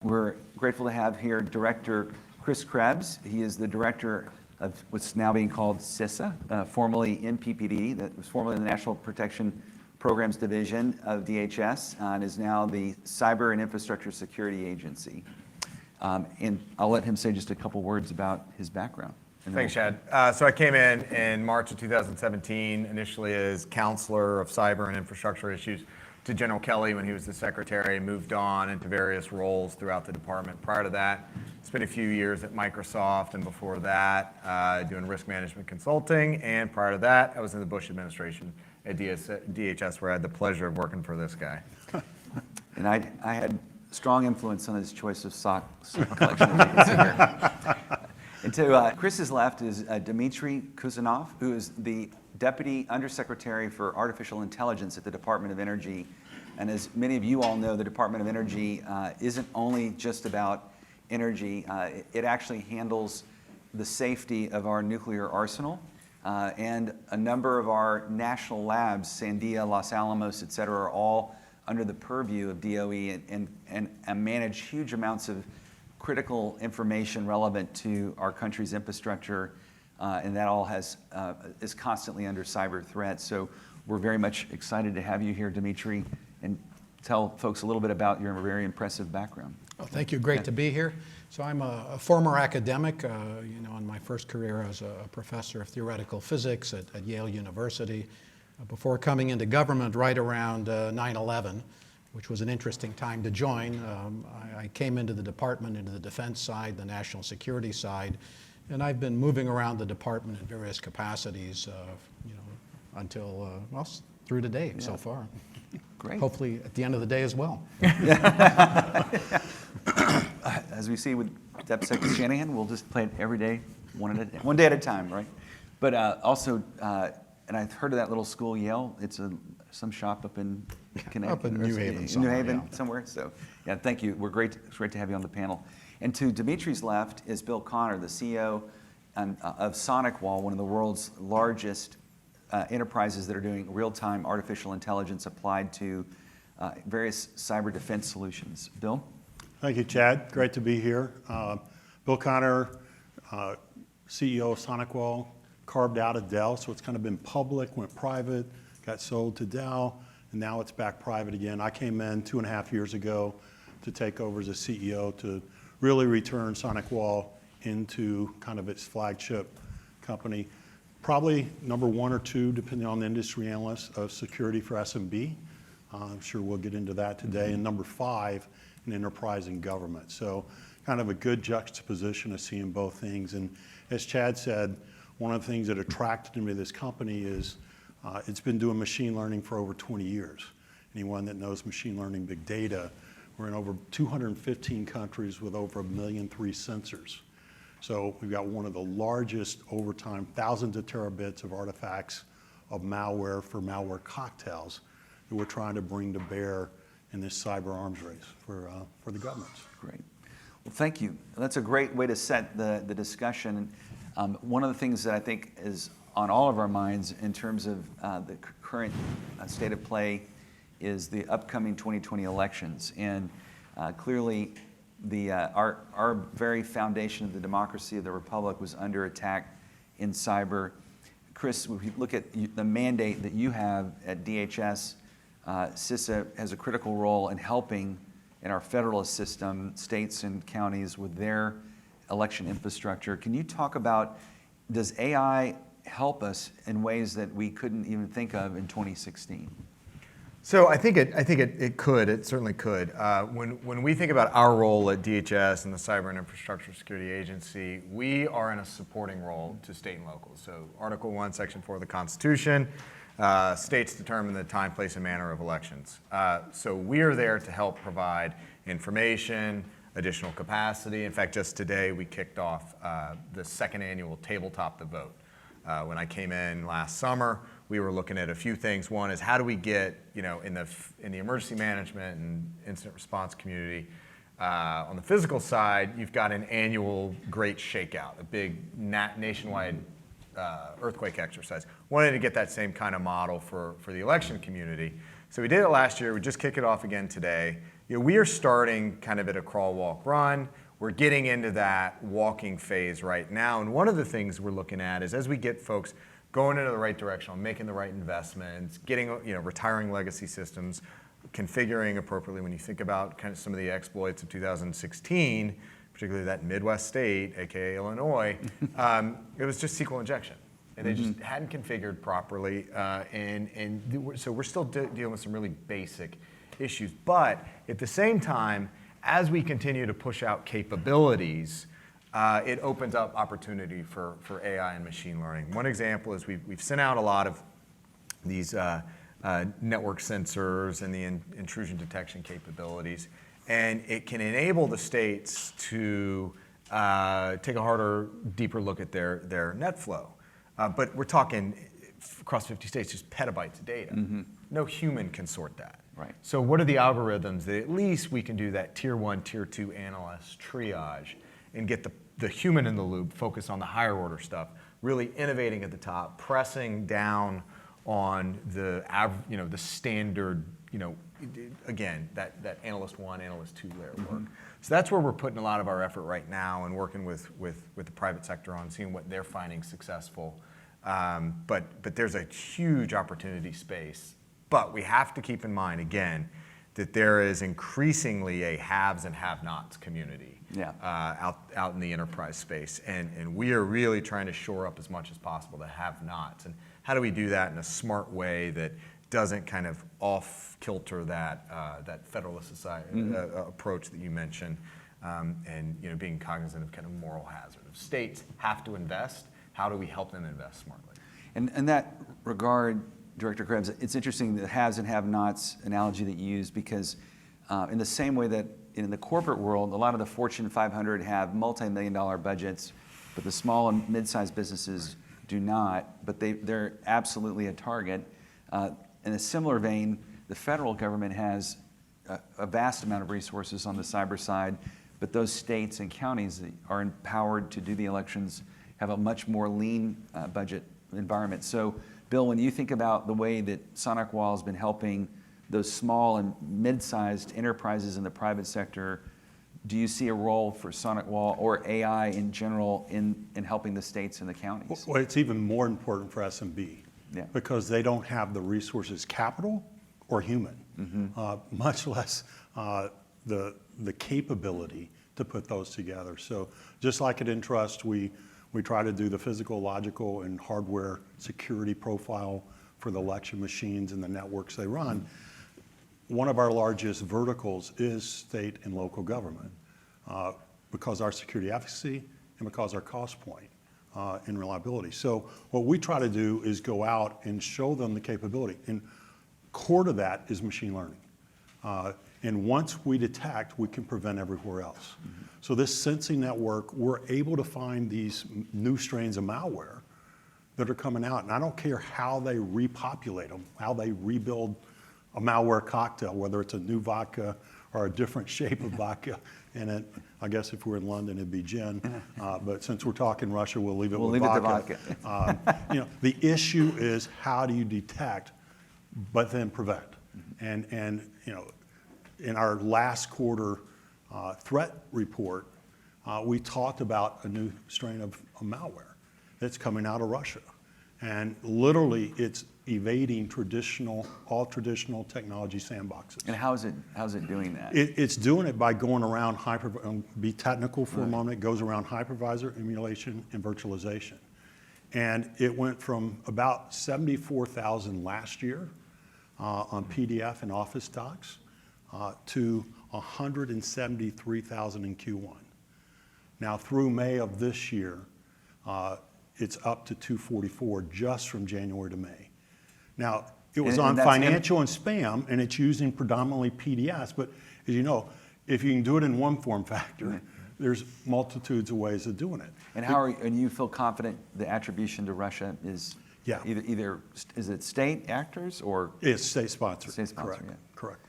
We're grateful to have here Director Chris Krebs. He is the director of what's now being called CISA, formerly NPPD, that was formerly the National Protection Programs Division of DHS, and is now the Cyber and Infrastructure Security Agency. And I'll let him say just a couple words about his background. Thanks, Chad. So I came in March of 2017, initially as counselor of cyber and infrastructure issues to General Kelly when he was the secretary, moved on into various roles throughout the department. Prior to that, spent a few years at Microsoft, and before that, doing risk management consulting. And prior to that, I was in the Bush administration at DHS, where I had the pleasure of working for this guy. And I had strong influence on his choice of sock collection. As you can see here. And to Chris's left is Dimitri Kusnezov, who is the Deputy Undersecretary for Artificial Intelligence at the Department of Energy. And as many of you all know, the Department of Energy isn't only just about energy. It actually handles the safety of our nuclear arsenal. And a number of our national labs, Sandia, Los Alamos, et cetera, are all under the purview of DOE and manage huge amounts of critical information relevant to our country's infrastructure, and that all is constantly under cyber threat. So we're very much excited to have you here, Dimitri, and tell folks a little bit about your very impressive background. Well, thank you. Great to be here. So I'm a former academic. In my first career, I was a professor of theoretical physics at Yale University. Before coming into government right around 9/11, which was an interesting time to join. I came into the department, into the defense side, the national security side, and I've been moving around the department in various capacities, until through today so far. Great. Hopefully at the end of the day as well. As we see with DepSec Shanahan, we'll just play it every day, one day at a time, right? But also, and I've heard of that little school, Yale. It's some shop up in Connecticut. Up in New Haven somewhere. So, yeah, thank you. It's great to have you on the panel. And to Dimitri's left is Bill Connor, the CEO of SonicWall, one of the world's largest enterprises that are doing real-time artificial intelligence applied to various cyber defense solutions. Bill? Thank you, Chad. Great to be here. Bill Connor, CEO of SonicWall, carved out of Dell, so it's kind of been public, went private, got sold to Dell, and now it's back private again. I came in 2.5 years ago to take over as a CEO to really return SonicWall into kind of its flagship company. Probably number 1 or 2, depending on the industry analyst, of security for SMB. I'm sure we'll get into that today. And number 5 in enterprise and government. So kind of a good juxtaposition of seeing both things. And as Chad said, one of the things that attracted me to this company is it's been doing machine learning for over 20 years. Anyone that knows machine learning, big data, we're in over 215 countries with over 1.3 million sensors. So we've got one of the largest over time, thousands of terabits of artifacts of malware for malware cocktails that we're trying to bring to bear in this cyber arms race for the governments. Great. Well, thank you. That's a great way to set the discussion. One of the things that I think is on all of our minds in terms of the current state of play is the upcoming 2020 elections. And clearly, our very foundation of the democracy of the republic was under attack in cyber. Chris, if you look at the mandate that you have at DHS, CISA has a critical role in helping in our federalist system, states and counties with their election infrastructure. Can you talk about, does AI help us in ways that we couldn't even think of in 2016? So I think it could. It certainly could. When we think about our role at DHS and the Cyber and Infrastructure Security Agency, we are in a supporting role to state and local. So Article 1, Section 4 of the Constitution, states determine the time, place, and manner of elections. So we are there to help provide information, additional capacity. In fact, just today we kicked off the 2nd annual Tabletop the Vote. When I came in last summer, we were looking at a few things. One is how do we get, in the emergency management and incident response community, on the physical side, you've got an annual great shakeout, a big nationwide earthquake exercise. Wanted to get that same kind of model for the election community. So we did it last year. We just kicked it off again today. we are starting kind of at a crawl, walk, run. We're getting into that walking phase right now. And one of the things we're looking at is as we get folks going into the right direction, making the right investments, getting, retiring legacy systems, configuring appropriately. When you think about kind of some of the exploits of 2016, particularly that Midwest state, aka Illinois, it was just SQL injection. And they just hadn't configured properly. So we're still dealing with some really basic issues. But at the same time, as we continue to push out capabilities, it opens up opportunity for AI and machine learning. One example is we've sent out a lot of these network sensors and the intrusion detection capabilities, and it can enable the states to take a harder, deeper look at their net flow. But we're talking across 50 states, just petabytes of data. No human can sort that. Right. So what are the algorithms that at least we can do that tier 1, tier 2 analyst triage and get the human in the loop, focus on the higher order stuff, really innovating at the top, pressing down on the standard, again, that analyst 1, analyst 2 layer work. So that's where we're putting a lot of our effort right now and working with the private sector on seeing what they're finding successful. But there's a huge opportunity space. But we have to keep in mind, again, that there is increasingly a haves and have-nots community out in the enterprise space. And we are really trying to shore up as much as possible the have-nots. And how do we do that in a smart way that doesn't kind of off-kilter that Federalist Society approach that you mentioned, and being cognizant of kind of moral hazard. If states have to invest, how do we help them invest smartly? And in that regard, Director Krebs, it's interesting the haves and have-nots analogy that you use, because in the same way that in the corporate world, a lot of the Fortune 500 have multi-million-dollar budgets, but the small and mid-sized businesses do not, but they're absolutely a target. In a similar vein, the federal government has a vast amount of resources on the cyber side, but those states and counties that are empowered to do the elections have a much more lean budget environment. So, Bill, when you think about the way that SonicWall has been helping those small and mid-sized enterprises in the private sector, do you see a role for SonicWall or AI in general in helping the states and the counties? Well, it's even more important for SMB because they don't have the resources, capital or human, much less the capability to put those together. So just like at Entrust, we try to do the physical, logical, and hardware security profile for the election machines and the networks they run. One of our largest verticals is state and local government because our security efficacy and because our cost point and reliability. So what we try to do is go out and show them the capability. And core to that is machine learning. And once we detect, we can prevent everywhere else. So this sensing network, we're able to find these new strains of malware that are coming out. And I don't care how they repopulate them, how they rebuild a malware cocktail, whether it's a new vodka or a different shape of vodka. And I guess if we're in London, it'd be gin. But since we're talking Russia, we'll leave it with vodka. The issue is how do you detect, but then prevent? And in our last quarter threat report, we talked about a new strain of malware that's coming out of Russia. And literally, it's evading all traditional technology sandboxes. And how is it doing that? It's doing it by going around be technical for a moment, it goes around hypervisor, emulation, and virtualization. And it went from about 74,000 last year on PDF and Office docs to 173,000 in Q1. Now, through May of this year, it's up to 244 just from January to May. Now, it was on financial and spam, and it's using predominantly PDS, but as you know, if you can do it in one form factor, there's multitudes of ways of doing it. And and you feel confident the attribution to Russia is either is it state actors or? It's state sponsored. State sponsored, correct.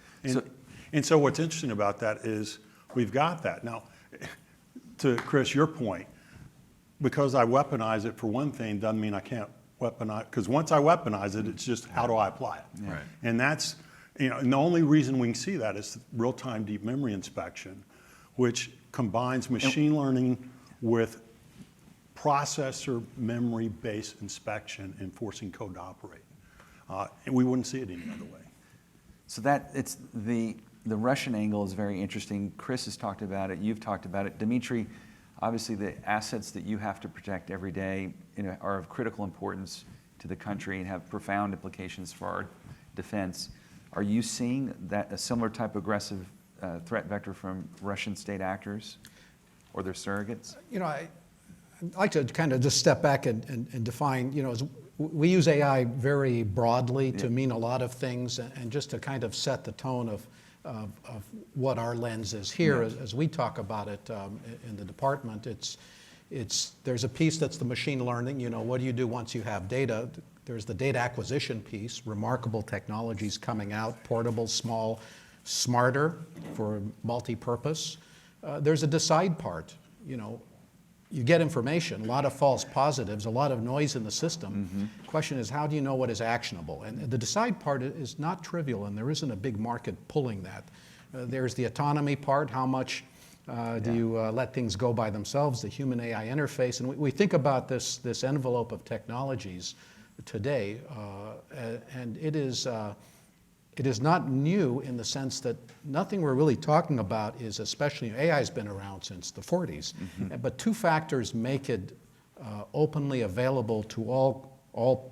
And so what's interesting about that is we've got that. Now, to Chris, your point, because I weaponize it for one thing doesn't mean I can't weaponize, because once I weaponize it, it's just how do I apply it? Right. And that's, And the only reason we can see that is real-time deep memory inspection, which combines machine learning with processor memory-based inspection and forcing code to operate. And we wouldn't see it any other way. So that it's the Russian angle is very interesting. Chris has talked about it. You've talked about it. Dimitri, obviously the assets that you have to protect every day, are of critical importance to the country and have profound implications for our defense. Are you seeing that a similar type of aggressive threat vector from Russian state actors or their surrogates? I'd like to kind of just step back and define, we use AI very broadly to mean a lot of things, and just to kind of set the tone of what our lens is here as we talk about it in the department. There's a piece that's the machine learning. What do you do once you have data? There's the data acquisition piece, remarkable technologies coming out, portable, small, smarter for multi-purpose. There's a decide part. You get information, a lot of false positives, a lot of noise in the system. The question is, how do you know what is actionable? And the decide part is not trivial, and there isn't a big market pulling that. There's the autonomy part, how much do you let things go by themselves, the human-AI interface. And we think about this envelope of technologies today, and it is not new in the sense that nothing we're really talking about is especially, AI has been around since the 40s, but two factors make it openly available to all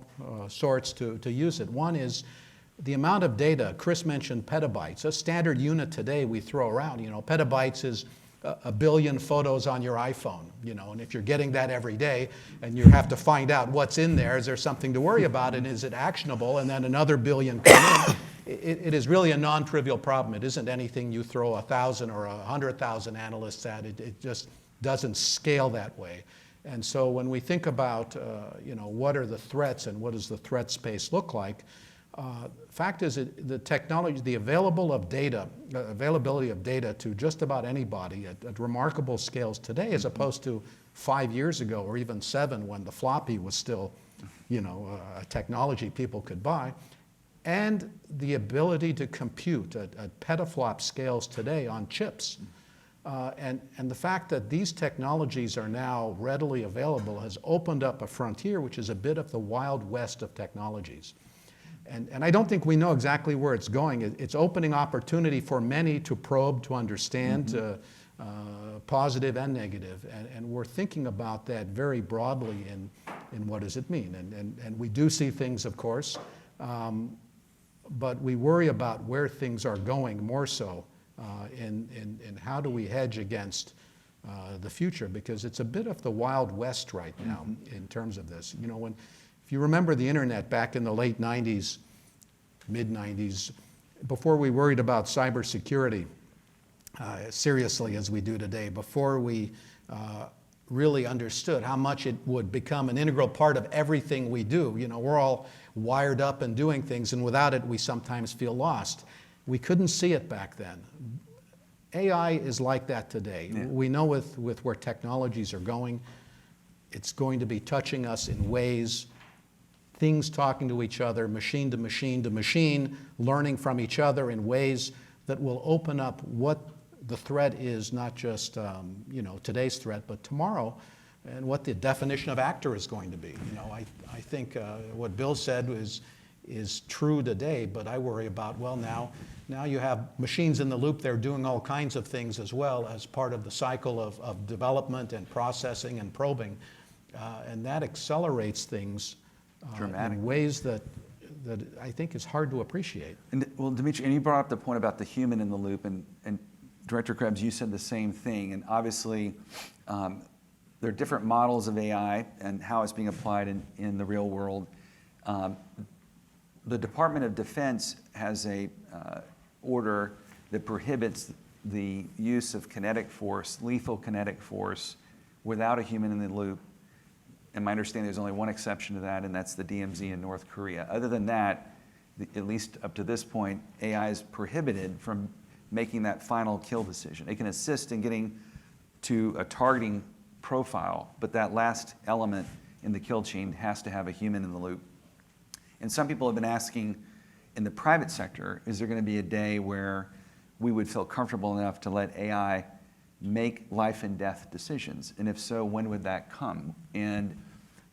sorts to use it. One is the amount of data. Chris mentioned petabytes. A standard unit today we throw around, petabytes is a billion photos on your iPhone, and if you're getting that every day and you have to find out what's in there, is there something to worry about, and is it actionable, and then another billion come in. It is really a non-trivial problem. It isn't anything you throw 1,000 or 100,000 analysts at. It just doesn't scale that way. And so when we think about, what are the threats and what does the threat space look like, fact is the technology, the availability of data to just about anybody at remarkable scales today, as opposed to 5 years ago or even 7 when the floppy was still, a technology people could buy, and the ability to compute at petaflop scales today on chips. And the fact that these technologies are now readily available has opened up a frontier which is a bit of the Wild West of technologies. And I don't think we know exactly where it's going. It's opening opportunity for many to probe, to understand, positive and negative. And we're thinking about that very broadly in what does it mean. And we do see things, of course, but we worry about where things are going more so in how do we hedge against the future, because it's a bit of the Wild West right now in terms of this. If you remember the internet back in the late 90s, mid-90s, before we worried about cybersecurity seriously as we do today, before we really understood how much it would become an integral part of everything we do. We're all wired up and doing things, and without it we sometimes feel lost. We couldn't see it back then. AI is like that today. Yeah. We know with where technologies are going, it's going to be touching us in ways, things talking to each other, machine to machine to machine, learning from each other in ways that will open up what the threat is, not just today's threat, but tomorrow, and what the definition of actor is going to be. I think what Bill said is true today, but I worry about, now you have machines in the loop. They're doing all kinds of things as well as part of the cycle of development and processing and probing, and that accelerates things in ways that I think is hard to appreciate. And, well, Dimitri, and you brought up the point about the human in the loop, and Director Krebs, you said the same thing, and obviously there are different models of AI and how it's being applied in the real world. The Department of Defense has a order that prohibits the use of kinetic force, lethal kinetic force, without a human in the loop. And my understanding, there's only one exception to that, and that's the DMZ in North Korea. Other than that, at least up to this point, AI is prohibited from making that final kill decision. It can assist in getting to a targeting profile, but that last element in the kill chain has to have a human in the loop. And some people have been asking, in the private sector, is there going to be a day where we would feel comfortable enough to let AI make life and death decisions? And if so, when would that come? And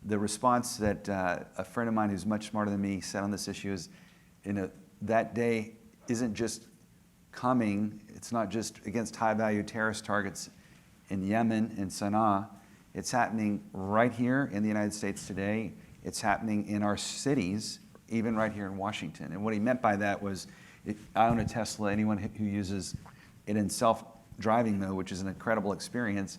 the response that a friend of mine who's much smarter than me said on this issue is, that day isn't just coming, it's not just against high-value terrorist targets in Yemen and Sana'a. It's happening right here in the United States today. It's happening in our cities, even right here in Washington. And what he meant by that was, I own a Tesla. Anyone who uses it in self-driving mode, which is an incredible experience,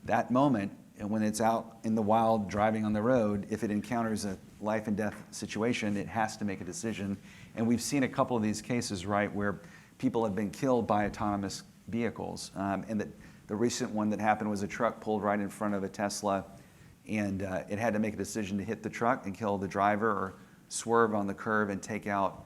that moment, and when it's out in the wild driving on the road, if it encounters a life and death situation, it has to make a decision. And we've seen a couple of these cases, right, where people have been killed by autonomous vehicles. And the recent one that happened was a truck pulled right in front of a Tesla, and it had to make a decision to hit the truck and kill the driver, or swerve on the curb and take out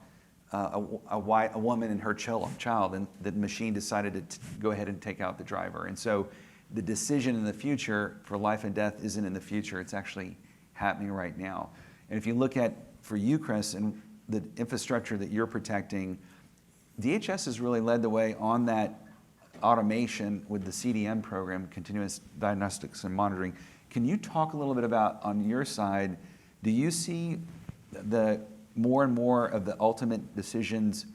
a woman and her child, and the machine decided to go ahead and take out the driver. And so the decision in the future for life and death isn't in the future, it's actually happening right now. And if you look at, for you, Chris, and the infrastructure that you're protecting, DHS has really led the way on that automation with the CDM program, Continuous Diagnostics and Monitoring. Can you talk a little bit about, on your side, do you see the more and more of the ultimate decisions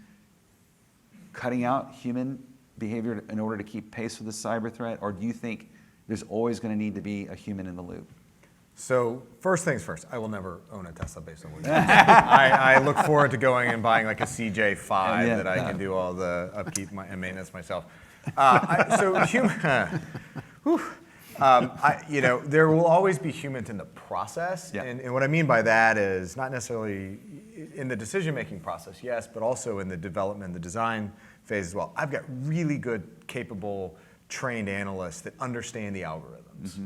cutting out human behavior in order to keep pace with the cyber threat, or do you think there's always going to need to be a human in the loop? So first things first, I will never own a Tesla based on what you said. I look forward to going and buying like a CJ5 that I can do all the upkeep and maintenance myself. There will always be humans in the process. Yeah. And what I mean by that is not necessarily in the decision-making process, yes, but also in the development, the design phase as well. I've got really good, capable, trained analysts that understand the algorithms. Mm-hmm.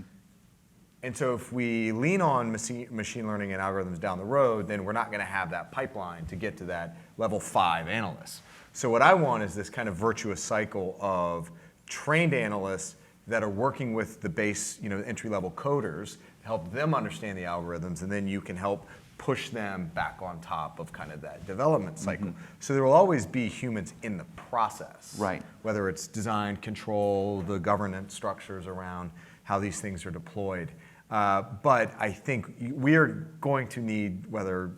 And so if we lean on machine learning and algorithms down the road, then we're not going to have that pipeline to get to that level 5 analyst. So what I want is this kind of virtuous cycle of trained analysts that are working with the base, entry-level coders, help them understand the algorithms, and then you can help push them back on top of kind of that development cycle. Mm-hmm. So there will always be humans in the process. Right. Whether it's design, control, the governance structures around how these things are deployed. But I think we are going to need, whether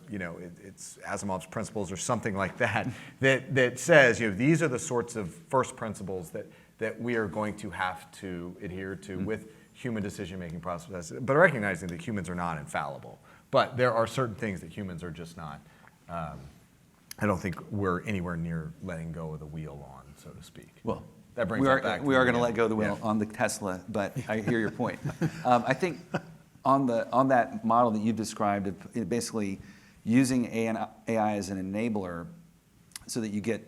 it's Asimov's principles or something like that, that says these are the sorts of first principles that we are going to have to adhere to with human decision-making processes, but recognizing that humans are not infallible. But there are certain things that humans are just not. I don't think we're anywhere near letting go of the wheel on, so to speak. Well, that brings we us back. We are going to let go of the wheel on the Tesla, but I hear your point. I think on that model that you've described, it basically using AI as an enabler, so that you get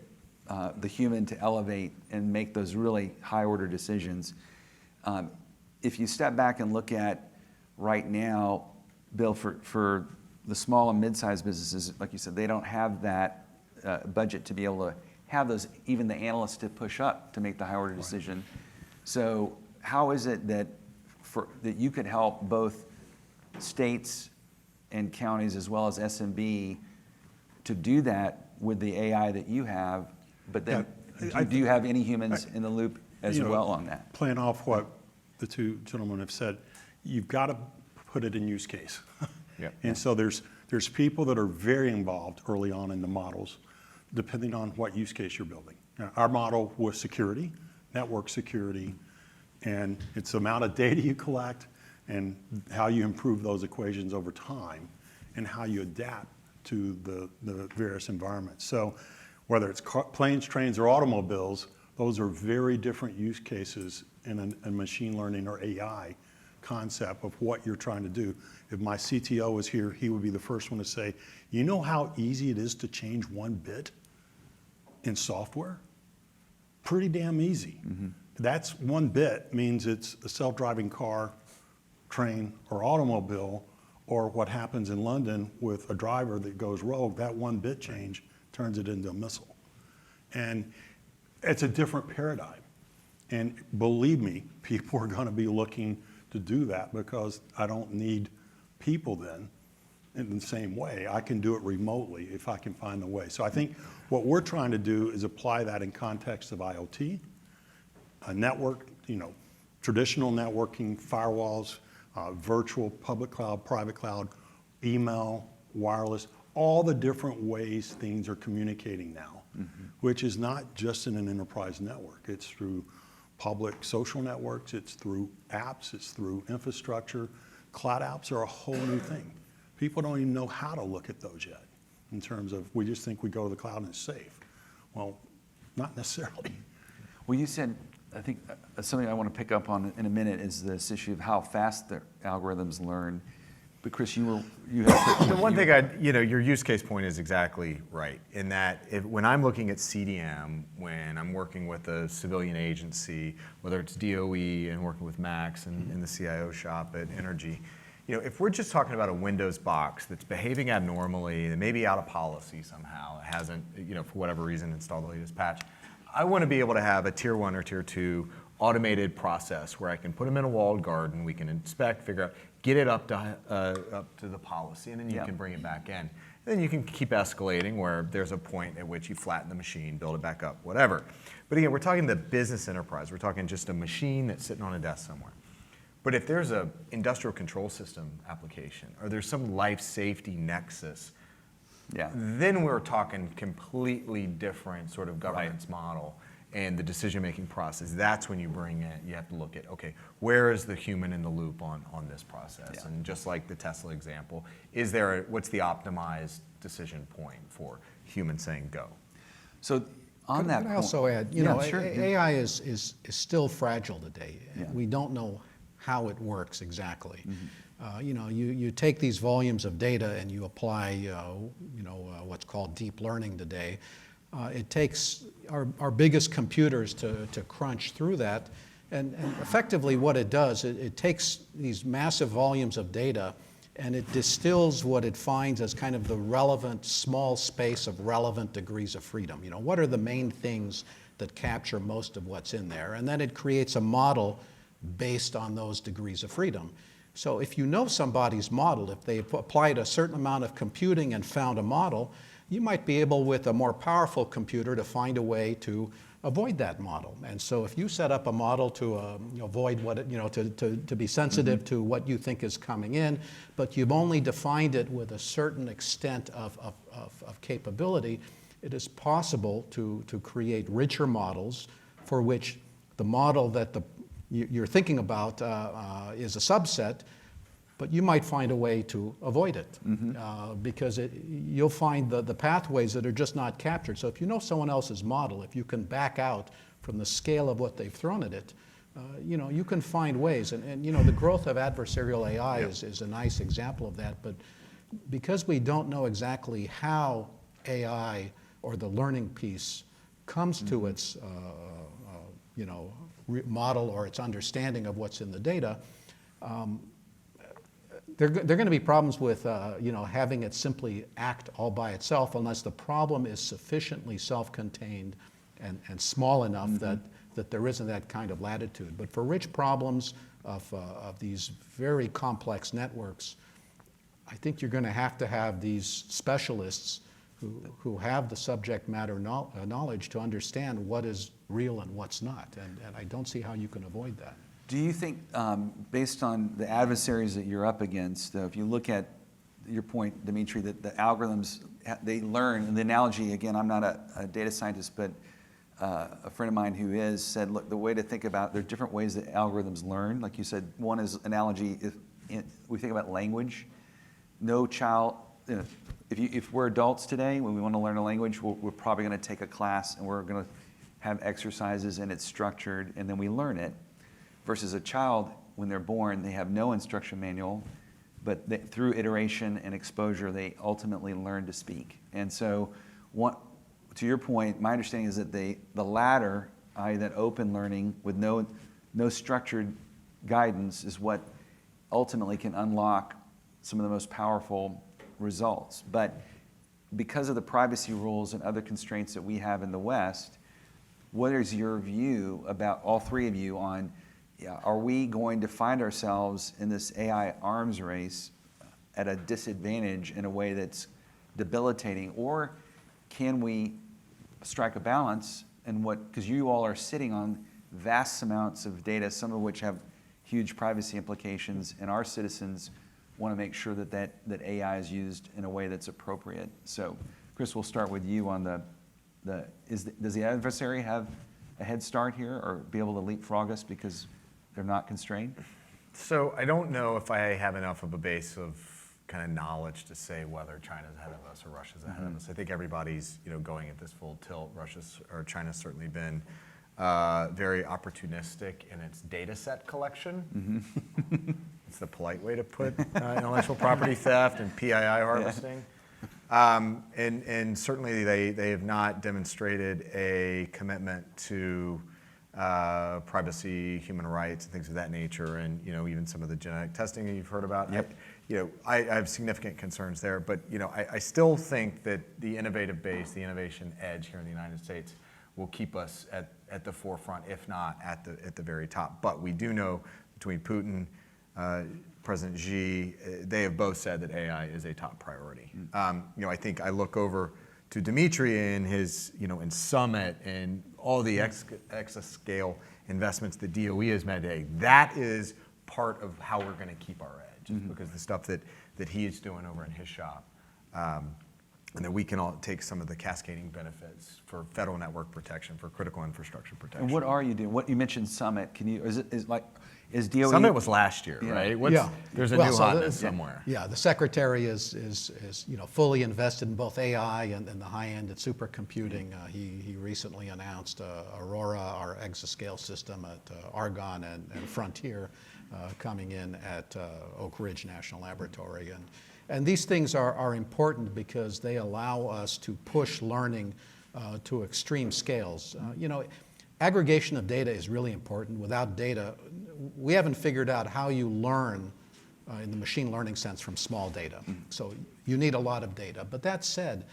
the human to elevate and make those really high-order decisions. If you step back and look at right now, Bill, for the small and mid-sized businesses, like you said, they don't have that budget to be able to have those, even the analysts to push up to make the high-order decision. So how is it that you could help both states and counties as well as SMB to do that with the AI that you have, but then do you have any humans in the loop as well on that? Playing off what the two gentlemen have said, you've got to put it in use case. Yep. And so there's people that are very involved early on in the models, depending on what use case you're building. Now, our model was security, network security, and it's the amount of data you collect and how you improve those equations over time and how you adapt to the various environments. So whether it's planes, trains, or automobiles, those are very different use cases in a machine learning or AI concept of what you're trying to do. If my CTO was here, he would be the first one to say, you know how easy it is to change one bit in software? Pretty damn easy. Mm-hmm. That's one bit means it's a self-driving car, train, or automobile, or what happens in London with a driver that goes rogue. That one bit change turns it into a missile. And it's a different paradigm. And believe me, people are going to be looking to do that because I don't need people then. in the same way. I can do it remotely if I can find the way. So I think what we're trying to do is apply that in context of IoT, a network, traditional networking, firewalls, virtual, public cloud, private cloud, email, wireless, all the different ways things are communicating now, which is not just in an enterprise network. It's through public social networks, it's through apps, it's through infrastructure. Cloud apps are a whole new thing. People don't even know how to look at those yet in terms of, we just think we go to the cloud and it's safe. Well, not necessarily. Well, you said, I think something I want to pick up on in a minute is this issue of how fast the algorithms learn. But Chris, you have The one thing your use case point is exactly right in that when I'm looking at CDM, when I'm working with a civilian agency, whether it's DOE and working with Max and in the CIO shop at Energy, if we're just talking about a Windows box that's behaving abnormally, that may be out of policy somehow, it hasn't, for whatever reason, installed the latest patch, I want to be able to have a tier 1 or tier 2 automated process where I can put them in a walled garden, we can inspect, figure out, get it up to the policy, and then you can bring it back in. And then you can keep escalating where there's a point at which you flatten the machine, build it back up, whatever. But again, we're talking the business enterprise. We're talking just a machine that's sitting on a desk somewhere. But if there's a industrial control system application, or there's some life safety nexus, then we're talking completely different sort of governance model and the decision-making process. That's when you bring in, you have to look at, okay, where is the human in the loop on this process? And just like the Tesla example, what's the optimized decision point for human saying go? So on that Could I also add, sure. AI is still fragile today. We don't know how it works exactly. You take these volumes of data and you apply, what's called deep learning today. It takes our biggest computers to crunch through that. And effectively what it does, it takes these massive volumes of data and it distills what it finds as kind of the relevant small space of relevant degrees of freedom. What are the main things that capture most of what's in there? And then it creates a model based on those degrees of freedom. So if you know somebody's model, if they applied a certain amount of computing and found a model, you might be able, with a more powerful computer, to find a way to avoid that model. And so if you set up a model to avoid what to be sensitive to what you think is coming in, but you've only defined it with a certain extent of capability, it is possible to create richer models for which the model that you're thinking about is a subset, but you might find a way to avoid it because you'll find the pathways that are just not captured. So if you know someone else's model, if you can back out from the scale of what they've thrown at it, you can find ways. And the growth of adversarial AI is a nice example of that. But because we don't know exactly how AI or the learning piece comes to its model or its understanding of what's in the data, there are going to be problems with having it simply act all by itself unless the problem is sufficiently self-contained and small enough that there isn't that kind of latitude. But for rich problems of these very complex networks, I think you're going to have these specialists who have the subject matter knowledge to understand what is real and what's not. And I don't see how you can avoid that. Do you think, based on the adversaries that you're up against, if you look at your point, Dimitri, that the algorithms, they learn, and the analogy, again, I'm not a data scientist, but a friend of mine who is said, look, the way to think about, there are different ways that algorithms learn. Like you said, one is analogy, if we think about language, no child, if we're adults today, when we want to learn a language, we're probably going to take a class and we're going to have exercises and it's structured and then we learn it. Versus a child, when they're born, they have no instruction manual, but through iteration and exposure, they ultimately learn to speak. And so, to your point, my understanding is that the latter, i.e. that open learning with no structured guidance, is what ultimately can unlock some of the most powerful results. But because of the privacy rules and other constraints that we have in the West, what is your view about, all three of you, on are we going to find ourselves in this AI arms race at a disadvantage in a way that's debilitating? Or can we strike a balance and because you all are sitting on vast amounts of data, some of which have huge privacy implications, and our citizens want to make sure that AI is used in a way that's appropriate. So, Chris, we'll start with you on does the adversary have a head start here or be able to leapfrog us because they're not constrained? So I don't know if I have enough of a base of kind of knowledge to say whether China's ahead of us or Russia's ahead of us. I think everybody's going at this full tilt. China's certainly been very opportunistic in its data set collection. It's the polite way to put intellectual property theft and PII harvesting. And certainly they have not demonstrated a commitment to privacy, human rights, and things of that nature, and even some of the genetic testing that you've heard about. Yep. I have significant concerns there, but I still think that the innovative base, the innovation edge here in the United States will keep us at the forefront, if not at the very top. But we do know between Putin, President Xi, they have both said that AI is a top priority. I think I look over to Dimitri and his, in Summit and all the exascale investments the DOE has made today. That is part of how we're going to keep our edge, because the stuff that he is doing over in his shop, and that we can all take some of the cascading benefits for federal network protection, for critical infrastructure protection. And what are you doing? You mentioned Summit. Can you? Is DOE? Summit was last year, Yeah. right? There's a new hotness somewhere. Yeah, the secretary is fully invested in both AI and the high-end supercomputing. He recently announced Aurora, our exascale system at Argonne and Frontier, coming in at Oak Ridge National Laboratory, and these things are important because they allow us to push learning to extreme scales. Aggregation of data is really important. Without data, we haven't figured out how you learn in the machine learning sense from small data. So you need a lot of data. But that said,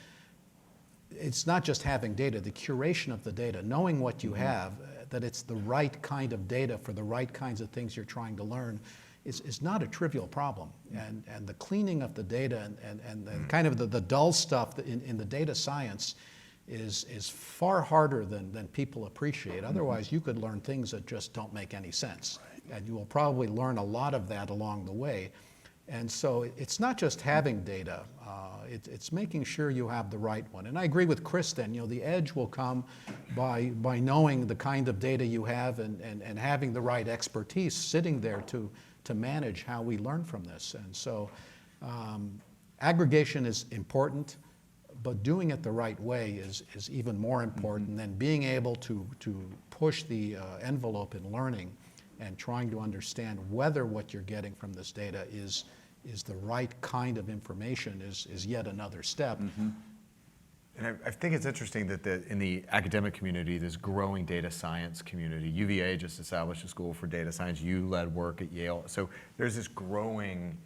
it's not just having data, the curation of the data, knowing what you have, that it's the right kind of data for the right kinds of things you're trying to learn is not a trivial problem. And the cleaning of the data and kind of the dull stuff in the data science is far harder than people appreciate. Otherwise, you could learn things that just don't make any sense. And you will probably learn a lot of that along the way. And so it's not just having data, it's making sure you have the right one. And I agree with Chris then, the edge will come by knowing the kind of data you have and having the right expertise sitting there to manage how we learn from this. And so aggregation is important, but doing it the right way is even more important than being able to push the envelope in learning and trying to understand whether what you're getting from this data is the right kind of information is yet another step. And I think it's interesting that in the academic community, this growing data science community, UVA just established a school for data science, you led work at Yale. So there's this growing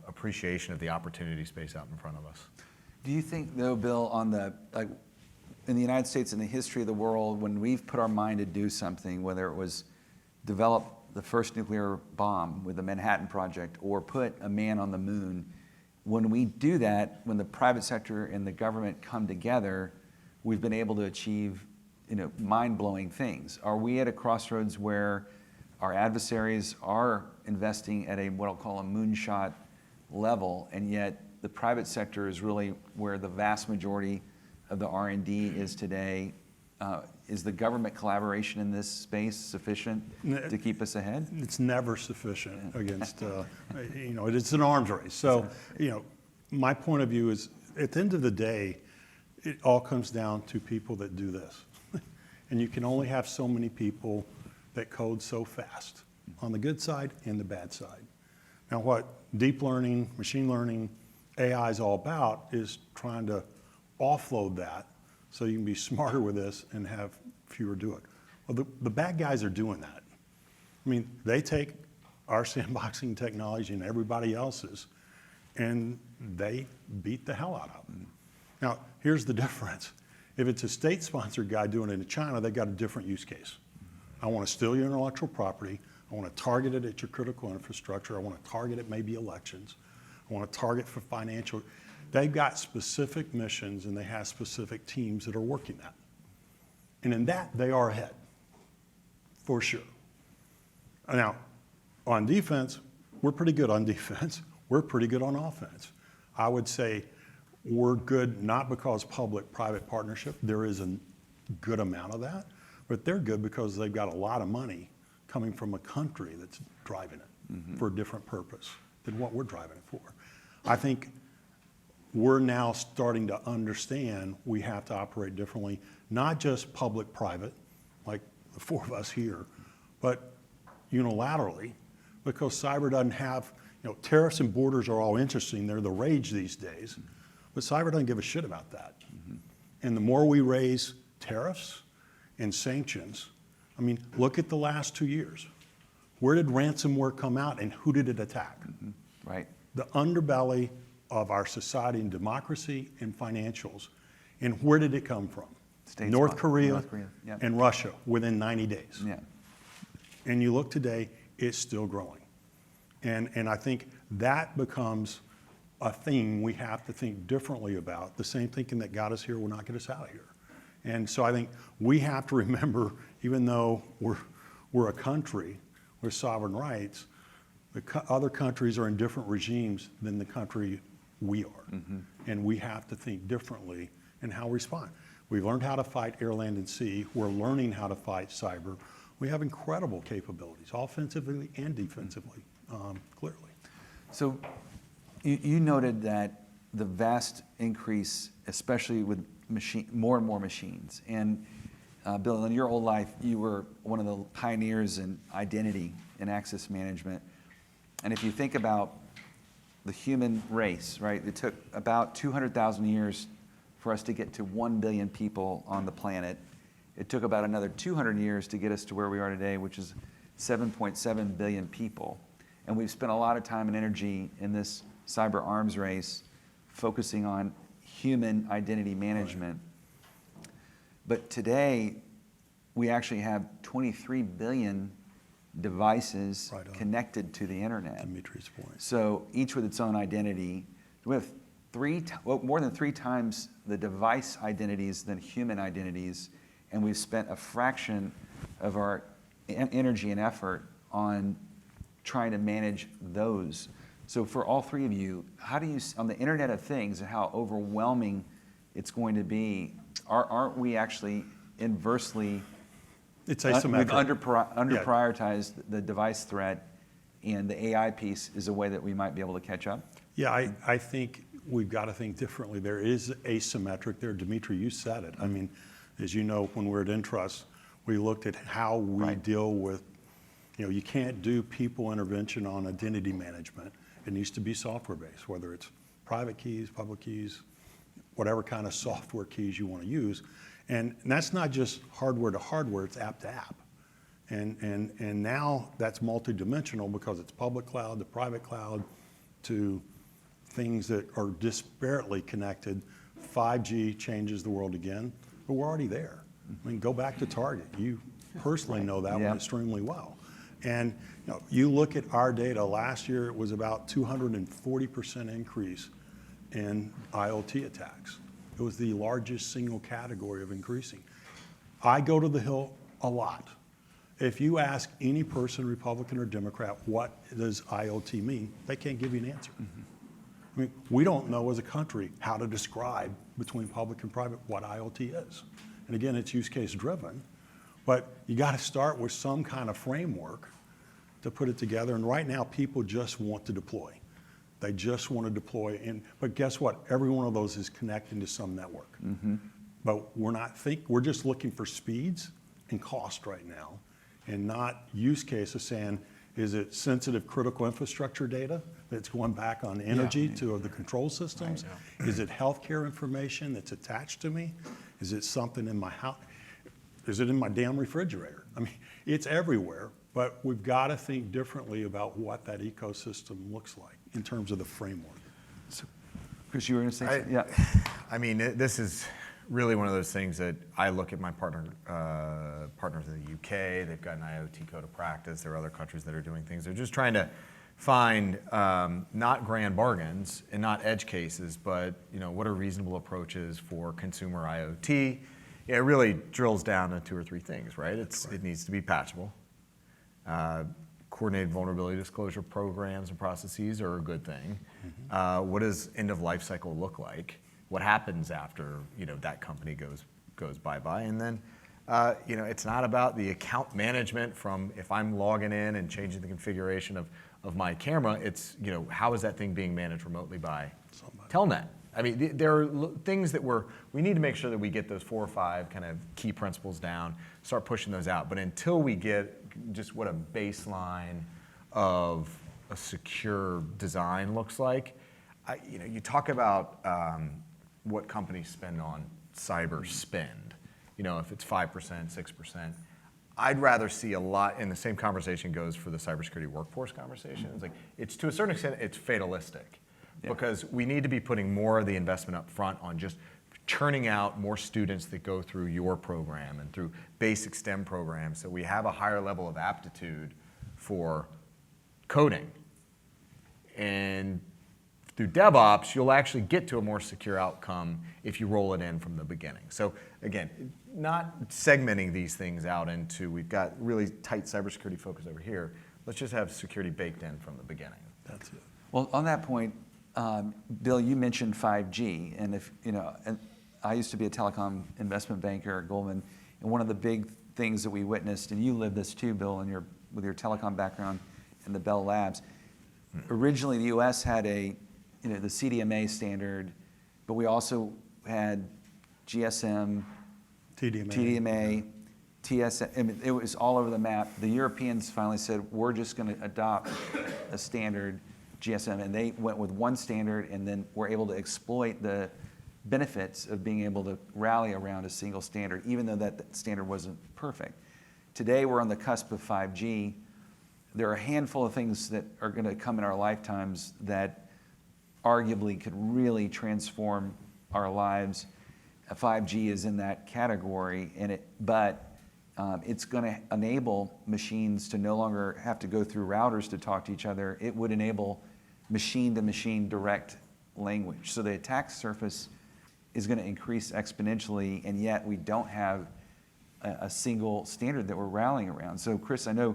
appreciation of the opportunity space out in front of us. Do you think, though, Bill, in the United States, in the history of the world, when we've put our mind to do something, whether it was develop the first nuclear bomb with the Manhattan Project or put a man on the moon, when we do that, when the private sector and the government come together, we've been able to achieve mind-blowing things. Are we at a crossroads where our adversaries are investing at what I'll call a moonshot level, and yet the private sector is really where the vast majority of the R&D is today? Is the government collaboration in this space sufficient to keep us ahead? It's never sufficient against, it's an arms race. So, my point of view is, at the end of the day, it all comes down to people that do this. And you can only have so many people that code so fast, on the good side and the bad side. Now, what deep learning, machine learning, AI is all about is trying to offload that so you can be smarter with this and have fewer do it. Well, the bad guys are doing that. I mean, they take our sandboxing technology and everybody else's, and they beat the hell out of them. Now, here's the difference. If it's a state-sponsored guy doing it in China, they've got a different use case. I want to steal your intellectual property. I want to target it at your critical infrastructure. I want to target it maybe elections. I want to target for financial. They've got specific missions and they have specific teams that are working that. And in that, they are ahead, for sure. Now, on defense, we're pretty good on defense. We're pretty good on offense. I would say we're good not because public-private partnership, there is a good amount of that, but they're good because they've got a lot of money coming from a country that's driving it for a different purpose than what we're driving it for. I think we're now starting to understand we have to operate differently, not just public-private, like the four of us here, but unilaterally, because cyber doesn't have, tariffs and borders are all interesting. They're the rage these days, but cyber doesn't give a shit about that. And the more we raise tariffs and sanctions, I mean, look at the last 2 years. Where did ransomware come out and who did it attack? Right. The underbelly of our society and democracy and financials. And where did it come from? North Korea, yeah. and Russia within 90 days. Yeah. And you look today, it's still growing. And I think that becomes a thing we have to think differently about. The same thinking that got us here will not get us out of here. And so I think we have to remember, even though we're a country with sovereign rights, other countries are in different regimes than the country we are. And we have to think differently in how we respond. We've learned how to fight air, land, and sea. We're learning how to fight cyber. We have incredible capabilities, offensively and defensively, clearly. So you noted that the vast increase, especially with more and more machines. And Bill, in your whole life, you were one of the pioneers in identity and access management. And if you think about the human race, right, it took about 200,000 years for us to get to 1 billion people on the planet. It took about another 200 years to get us to where we are today, which is 7.7 billion people. And we've spent a lot of time and energy in this cyber arms race focusing on human identity management. But today, we actually have 23 billion devices connected to the internet. Dimitri's point. So each with its own identity. We have more than 3 times the device identities than human identities, and we've spent a fraction of our energy and effort on trying to manage those. So for all three of you, how do you, on the Internet of Things and how overwhelming it's going to be, aren't we actually inversely, It's asymmetric. we've under-prioritized the device threat, and the AI piece is a way that we might be able to catch up? Yeah, I think we've got to think differently. There is asymmetric there. Dimitri, you said it. I mean, as you know, when we're at Intrust, we looked at how we deal with, you can't do people intervention on identity management. It needs to be software-based, whether it's private keys, public keys, whatever kind of software keys you want to use. And that's not just hardware to hardware, it's app to app. And now that's multidimensional because it's public cloud to private cloud to things that are disparately connected. 5G changes the world again, but we're already there. I mean, go back to Target. You personally know that one extremely well. And you look at our data, last year it was about 240% increase in IoT attacks. It was the largest single category of increasing. I go to the Hill a lot. If you ask any person, Republican or Democrat, what does IoT mean, they can't give you an answer. I mean, we don't know as a country how to describe between public and private what IoT is. And again, it's use case driven, but you got to start with some kind of framework to put it together. And right now, people just want to deploy. They just want to deploy. But guess what? Every one of those is connecting to some network. But we're just looking for speeds and cost right now, and not use cases saying, is it sensitive critical infrastructure data that's going back on energy to the control systems? Is it healthcare information that's attached to me? Is it something in my house? Is it in my damn refrigerator? I mean, it's everywhere, but we've got to think differently about what that ecosystem looks like in terms of the framework. So, Chris, you were going to say something? Yeah. I mean, this is really one of those things that I look at my partners in the UK. They've got an IoT code of practice. There are other countries that are doing things. They're just trying to find not grand bargains and not edge cases, but what are reasonable approaches for consumer IoT. It really drills down to 2 or 3 things, right? It needs to be patchable. Coordinated vulnerability disclosure programs and processes are a good thing. What does end of life cycle look like? What happens after that company goes bye-bye? And then it's not about the account management from if I'm logging in and changing the configuration of my camera. It's how is that thing being managed remotely by Telnet? I mean, there are things that we need to make sure that we get those 4 or 5 kind of key principles down, start pushing those out. But until we get just what a baseline of a secure design looks like, you talk about what companies spend on cyber spend. If it's 5%, 6%, I'd rather see a lot, and the same conversation goes for the cybersecurity workforce conversation. It's like, it's to a certain extent, it's fatalistic. Because we need to be putting more of the investment up front on just churning out more students that go through your program and through basic STEM programs, so we have a higher level of aptitude for coding. And through DevOps, you'll actually get to a more secure outcome if you roll it in from the beginning. So again, not segmenting these things out into, we've got really tight cybersecurity focus over here. Let's just have security baked in from the beginning. That's it. Well, on that point, Bill, you mentioned 5G, and and I used to be a telecom investment banker at Goldman, and one of the big things that we witnessed, and you lived this too, Bill, with your telecom background and the Bell Labs. Originally, the U.S. had the CDMA standard, but we also had GSM, TDMA, TSM. I mean, it was all over the map. The Europeans finally said, we're just going to adopt a standard GSM, and they went with one standard, and then were able to exploit the benefits of being able to rally around a single standard, even though that standard wasn't perfect. Today, we're on the cusp of 5G. There are a handful of things that are going to come in our lifetimes that arguably could really transform our lives. 5G is in that category, but it's going to enable machines to no longer have to go through routers to talk to each other. It would enable machine-to-machine direct language. So the attack surface is going to increase exponentially, and yet we don't have a single standard that we're rallying around. So Chris, I know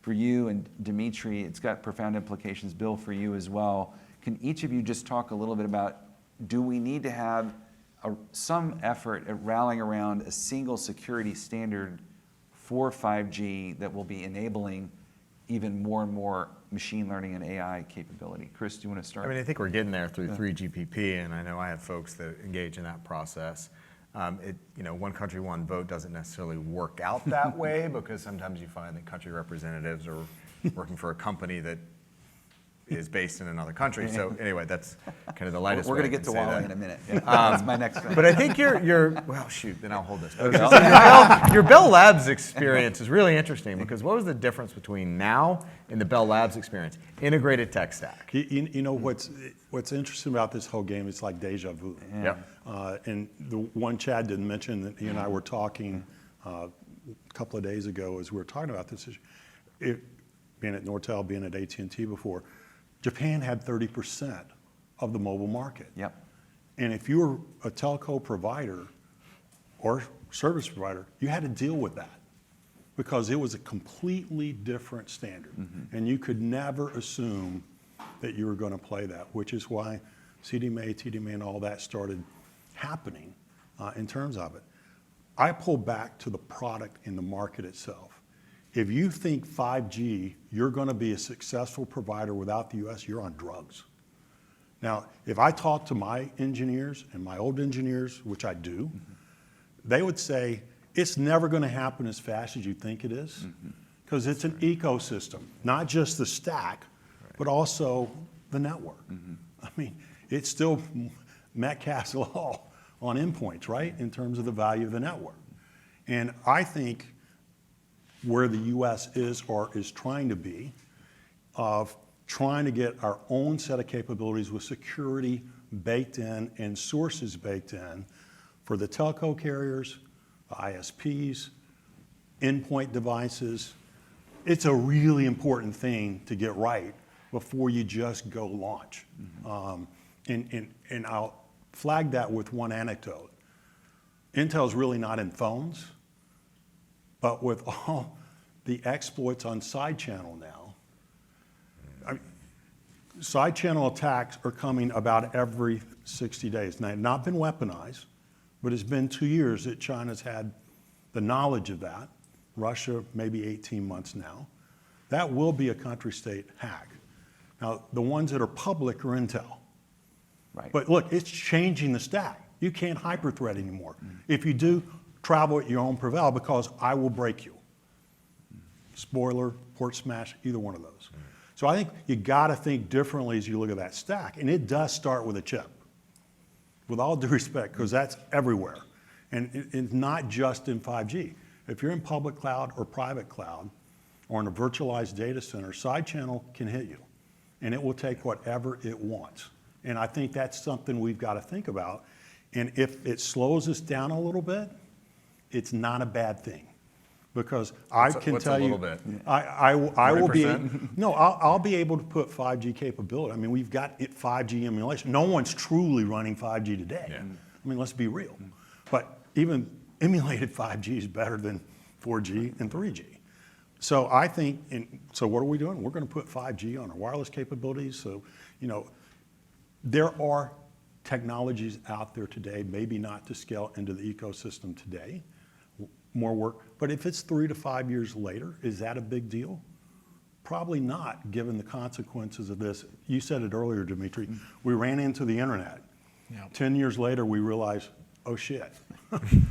for you and Dimitri, it's got profound implications. Bill, for you as well. Can each of you just talk a little bit about, do we need to have some effort at rallying around a single security standard for 5G that will be enabling even more and more machine learning and AI capability? Chris, do you want to start? I mean, I think we're getting there through 3GPP, and I know I have folks that engage in that process. One country, one vote doesn't necessarily work out that way, because sometimes you find that country representatives are working for a company that is based in another country. So anyway, that's kind of the lightest We're way going to get to say Wally that. in a minute. Yeah, that's my next one. But I think well, shoot, then I'll hold this. Your Bell Labs experience is really interesting, because what was the difference between now and the Bell Labs experience? Integrated tech stack. You know what's interesting about this whole game? It's like deja vu. Yeah. And the one Chad didn't mention that he and I were talking a couple of days ago as we were talking about this issue. Being at Nortel, being at AT&T before, Japan had 30% of the mobile market. Yep. And if you were a telco provider or service provider, you had to deal with that, because it was a completely different standard. And you could never assume that you were going to play that, which is why CDMA, TDMA, and all that started happening in terms of it. I pull back to the product in the market itself. If you think 5G, you're going to be a successful provider without the US, you're on drugs. Now, if I talk to my engineers and my old engineers, which I do, they would say, it's never going to happen as fast as you think it is, because it's an ecosystem, not just the stack, but also the network. I mean, it's still Metcalfe's law on endpoints, right, in terms of the value of the network. And I think where the US is or is trying to be, of trying to get our own set of capabilities with security baked in and sources baked in for the telco carriers, the ISPs, endpoint devices. It's a really important thing to get right, before you just go launch. And I'll flag that with one anecdote. Intel's really not in phones, but with all the exploits on side channel now, side channel attacks are coming about every 60 days. Now, they've not been weaponized, but it's been 2 years that China's had the knowledge of that. Russia, maybe 18 months now. That will be a country state hack. Now, the ones that are public are Intel. Right. But look, it's changing the stack. You can't hyper-threat anymore. If you do, travel at your own peril because I will break you. Spoiler, port smash, either one of those. So I think you got to think differently as you look at that stack. And it does start with a chip. With all due respect, because that's everywhere. And it's not just in 5G. If you're in public cloud or private cloud or in a virtualized data center, side channel can hit you. And it will take whatever it wants. And I think that's something we've got to think about. And if it slows us down a little bit, it's not a bad thing. Because I can tell you, I will be, no, I'll be able to put 5G capability. I mean, we've got 5G emulation. No one's truly running 5G today. Yeah. I mean, let's be real. But even emulated 5G is better than 4G and 3G. So I think, so what are we doing? We're going to put 5G on our wireless capabilities. So, you know, there are technologies out there today, maybe not to scale into the ecosystem today, more work. But if it's 3 to 5 years later, is that a big deal? Probably not, given the consequences of this. You said it earlier, Dimitri. We ran into the internet. Yeah. 10 years later, we realized, oh shit.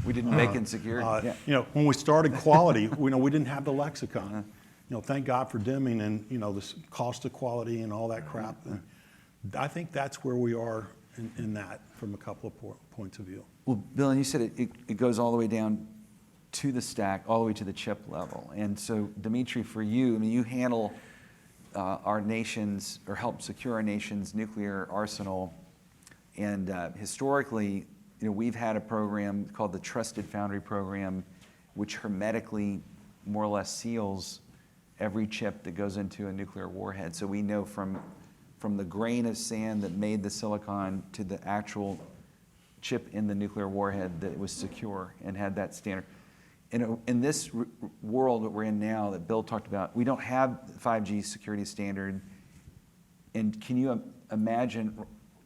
We didn't make insecurity. You know, when we started quality, we didn't have the lexicon. You know, thank God for Deming and, you know, the cost of quality and all that crap. And I think that's where we are in that from a couple of points of view. Well, Bill, and you said it goes all the way down to the stack, all the way to the chip level. And so, Dimitri, for you, I mean, you handle our nation's, or help secure our nation's nuclear arsenal. And historically, you know, we've had a program called the Trusted Foundry Program, which hermetically, more or less, seals every chip that goes into a nuclear warhead. So we know from the grain of sand that made the silicon to the actual chip in the nuclear warhead that it was secure and had that standard. In this world that we're in now that Bill talked about, we don't have 5G security standard. And can you imagine,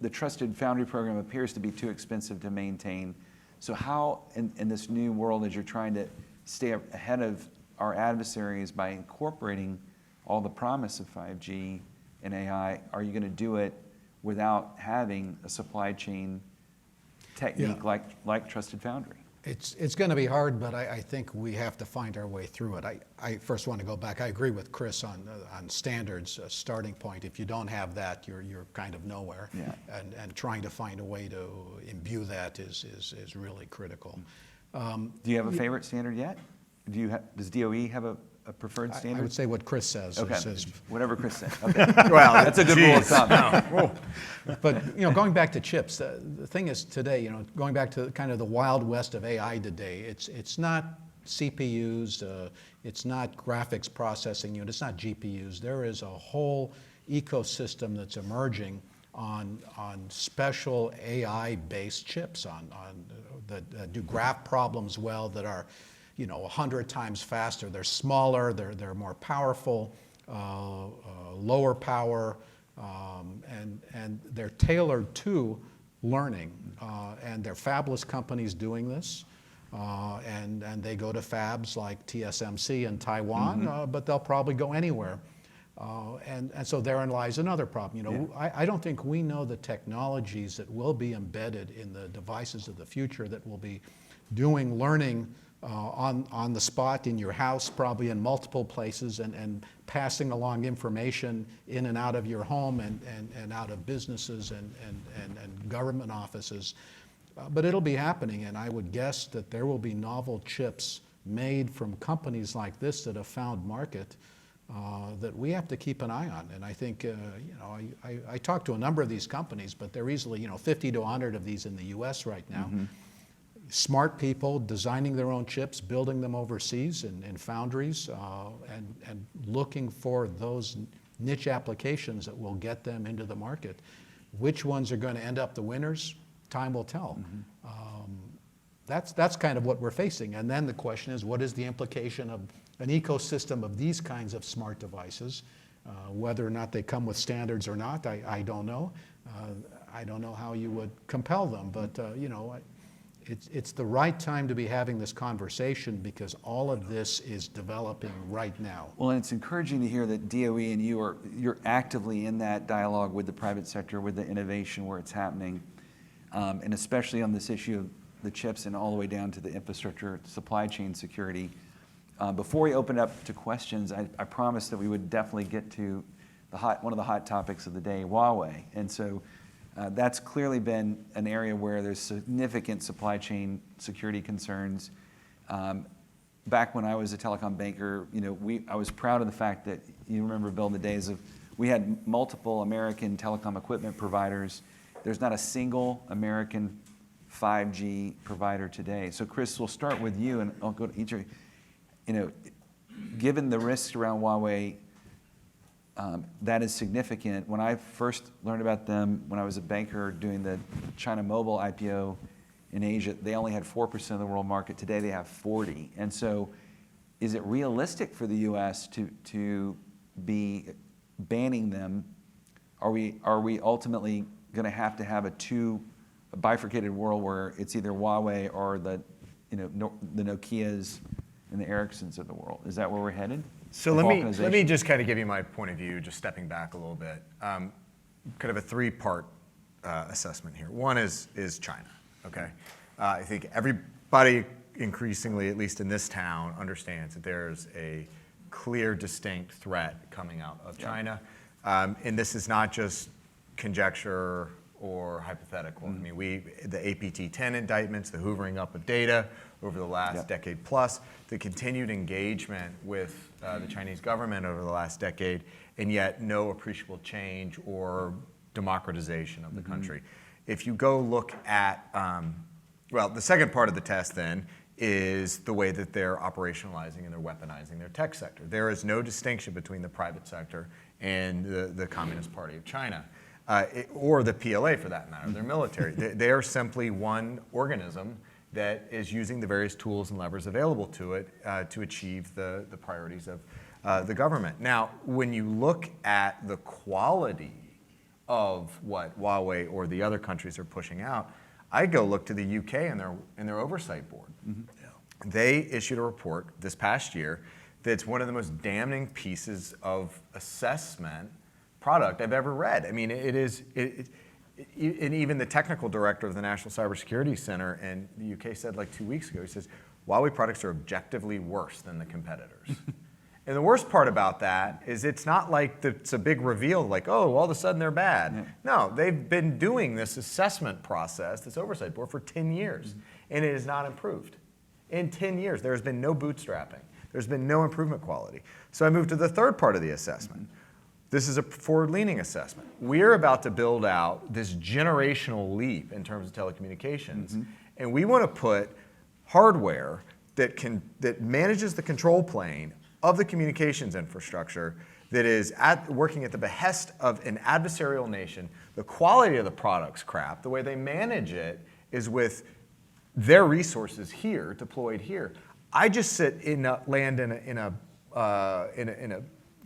the Trusted Foundry Program appears to be too expensive to maintain. So how, in this new world, as you're trying to stay ahead of our adversaries by incorporating all the promise of 5G and AI, are you going to do it without having a supply chain technique like Trusted Foundry? It's going to be hard, but I think we have to find our way through it. I first want to go back. I agree with Chris on standards, starting point. If you don't have that, you're kind of nowhere. Yeah. And trying to find a way to imbue that is really critical. Do you have a favorite standard yet? Does DOE have a preferred standard? I would say what Chris says. Okay. Says, whatever Chris says. Okay. Well, that's a good rule of thumb. But you know, going back to chips, the thing is today, you know, going back to kind of the wild west of AI today, it's not CPUs, it's not graphics processing units, it's not GPUs. There is a whole ecosystem that's emerging on special AI-based chips that do graph problems well, that are, you know, 100 times faster. They're smaller, they're more powerful, lower power, and they're tailored to learning. And they're fabless companies doing this. And they go to fabs like TSMC in Taiwan, but they'll probably go anywhere. And so therein lies another problem. You know, I don't think we know the technologies that will be embedded in the devices of the future that will be doing learning on the spot in your house, probably in multiple places, and passing along information in and out of your home and out of businesses and government offices. But it'll be happening, and I would guess that there will be novel chips made from companies like this that have found market that we have to keep an eye on. And I think, you know, I talked to a number of these companies, but there are easily, you know, 50 to 100 of these in the US right now. Smart people designing their own chips, building them overseas in foundries, and looking for those niche applications that will get them into the market. Which ones are going to end up the winners? Time will tell. That's kind of what we're facing. And then the question is, what is the implication of an ecosystem of these kinds of smart devices? Whether or not they come with standards or not, I don't know. I don't know how you would compel them, but it's the right time to be having this conversation because all of this is developing right now. Well, and it's encouraging to hear that DOE and you're actively in that dialogue with the private sector, with the innovation where it's happening, and especially on this issue of the chips and all the way down to the infrastructure, supply chain security. Before we open up to questions, I promised that we would definitely get to one of the hot topics of the day, Huawei. And so that's clearly been an area where there's significant supply chain security concerns. Back when I was a telecom banker, I was proud of the fact that, you remember, Bill, the days of, we had multiple American telecom equipment providers. There's not a single American 5G provider today. So Chris, we'll start with you, and I'll go to each of you. Given the risks around Huawei, that is significant. When I first learned about them, when I was a banker doing the China Mobile IPO in Asia, they only had 4% of the world market. Today they have 40. And so is it realistic for the US to be banning them? Are we ultimately going to have a bifurcated world where it's either Huawei or the Nokias and the Ericssons of the world? Is that where we're headed? So let me just kind of give you my point of view, just stepping back a little bit. Kind of a three-part assessment here. One is China, okay? I think everybody increasingly, at least in this town, understands that there's a clear, distinct threat coming out of China. And this is not just conjecture or hypothetical. I mean, the APT-10 indictments, the hoovering up of data over the last decade plus, the continued engagement with the Chinese government over the last decade, and yet no appreciable change or democratization of the country. If you go look at, the second part of the test then is the way that they're operationalizing and they're weaponizing their tech sector. There is no distinction between the private sector and the Communist Party of China. Or the PLA for that matter, their military. They are simply one organism that is using the various tools and levers available to it to achieve the priorities of the government. Now, when you look at the quality of what Huawei or the other countries are pushing out, I go look to the UK and their oversight board. They issued a report this past year that's one of the most damning pieces of assessment product I've ever read. I mean, and even the technical director of the National Cybersecurity Center in the UK said like 2 weeks ago, he says, Huawei products are objectively worse than the competitors. And the worst part about that is it's not like it's a big reveal, like, oh, all of a sudden they're bad. No, they've been doing this assessment process, this oversight board, for 10 years, and it has not improved. In 10 years, there has been no bootstrapping. There's been no improvement quality. So I moved to the third part of the assessment. This is a forward-leaning assessment. We're about to build out this generational leap in terms of telecommunications, and we want to put hardware that manages the control plane of the communications infrastructure that is working at the behest of an adversarial nation. The quality of the product's crap. The way they manage it is with their resources here, deployed here. I just land in a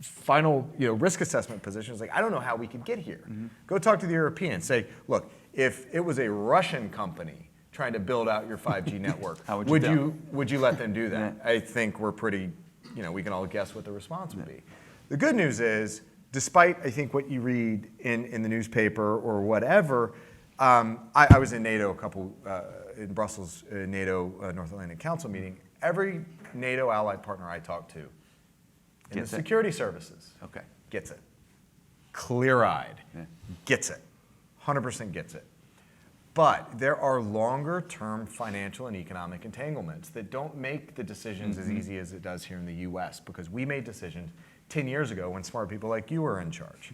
final risk assessment position. It's like, I don't know how we could get here. Go talk to the Europeans. Say, look, if it was a Russian company trying to build out your 5G network, would you let them do that? I think we're pretty, we can all guess what the response would be. The good news is, despite I think what you read in the newspaper or whatever, I was in NATO in Brussels, NATO North Atlantic Council meeting. Every NATO allied partner I talked to in the security services gets it. Clear-eyed, gets it. 100% gets it. But there are longer-term financial and economic entanglements that don't make the decisions as easy as it does here in the US, because we made decisions 10 years ago when smart people like you were in charge.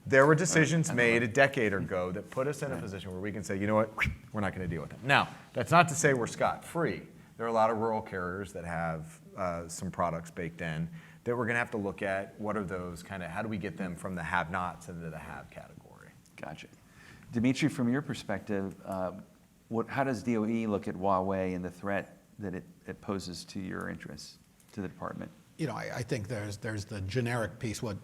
There were decisions made a decade ago that put us in a position where we can say, you know what, we're not going to deal with them. Now, that's not to say we're scot-free. There are a lot of rural carriers that have some products baked in that we're going to have to look at what are those kind of, how do we get them from the have-nots into the have category. Gotcha. Dimitri, from your perspective, how does DOE look at Huawei and the threat that it poses to your interests, to the department? You know, I think there's the generic piece. What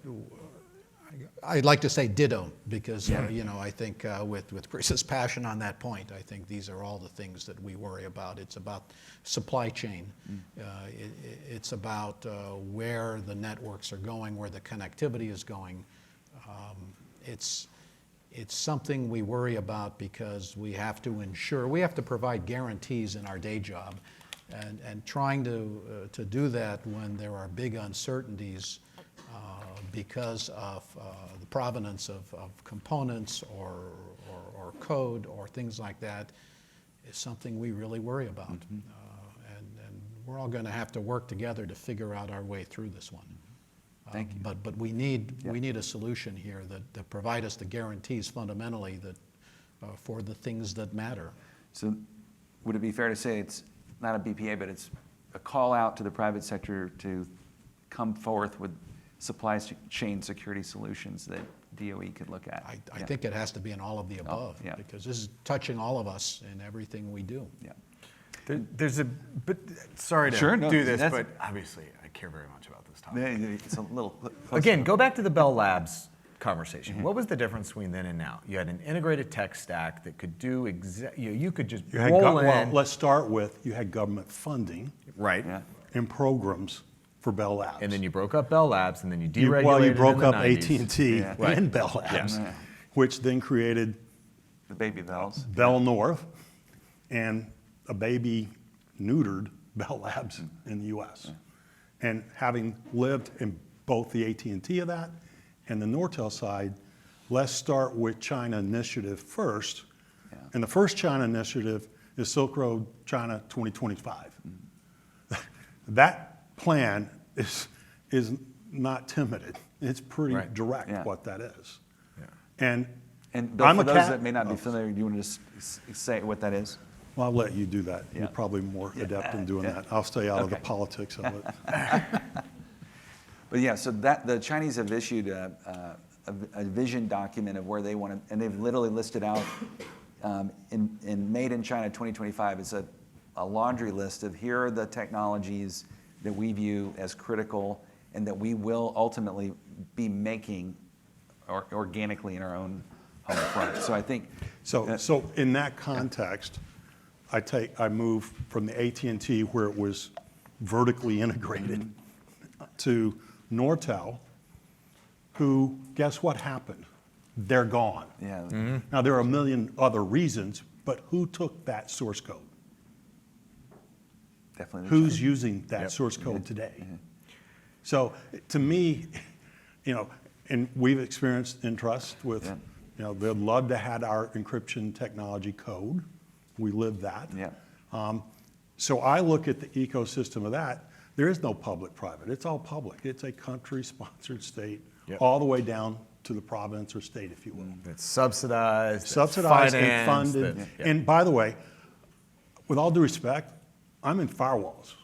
I'd like to say ditto, because you know, I think with Chris's passion on that point, I think these are all the things that we worry about. It's about supply chain. It's about where the networks are going, where the connectivity is going. It's something we worry about because we have to ensure, we have to provide guarantees in our day job, and trying to do that when there are big uncertainties because of the provenance of components or code or things like that is something we really worry about. And we're all going to have to work together to figure out our way through this one. Thank you. But we need a solution here that provide us the guarantees fundamentally that for the things that matter. So would it be fair to say it's not a BPA, but it's a call out to the private sector to come forth with supply chain security solutions that DOE could look at? I think it has to be in all of the above, because this is touching all of us in everything we do. Yeah. But sorry to Sure, no, do this, that's- but obviously I care very much about this topic. It's a little Again, go back to the Bell Labs conversation. What was the difference between then and now? You had an integrated tech stack that could do you could just roll in. Well, let's start with, you had government funding Right. Yeah. and programs for Bell Labs. And then you broke up Bell Labs, and then you You deregulated broke in the up 90s. AT&T Yeah. Right. and Bell Labs, Yeah. which then created the baby bells. Bell North and a baby neutered Bell Labs in the U.S. And having lived in both the AT&T of that and the Nortel side, let's start with China Initiative first. Yeah. And the first China Initiative is Silk Road China 2025. That plan is not timid. It's pretty Right. direct Yeah. what that is. Yeah. And And I'm for a those cat- that may not be familiar, do you want to just say what that is? well, I'll let you do that. Yeah. You're probably more adept in doing Yeah. that. I'll stay out of the Okay. politics of it. But yeah, so that the Chinese have issued a vision document of where they want to, and they've literally listed out in Made in China 2025. It's a laundry list of here are the technologies that we view as critical and that we will ultimately be making organically in our own home front. So I think So in that context, I move from the AT&T where it was vertically integrated to Nortel, who, guess what happened? They're gone. yeah, Now, there are a million other reasons, but who took that source code? definitely. Who's using that source code today? So to me, and we've experienced Entrust with, they'd love to have our encryption technology code. We live that. Yeah. So I look at the ecosystem of that. There is no public-private. It's all public. It's a country-sponsored state, Yep. all the way down to the province or state, if you will. It's subsidized. it's Subsidized and financed, funded. that- yeah. And by the way, with all due respect, I'm in firewalls.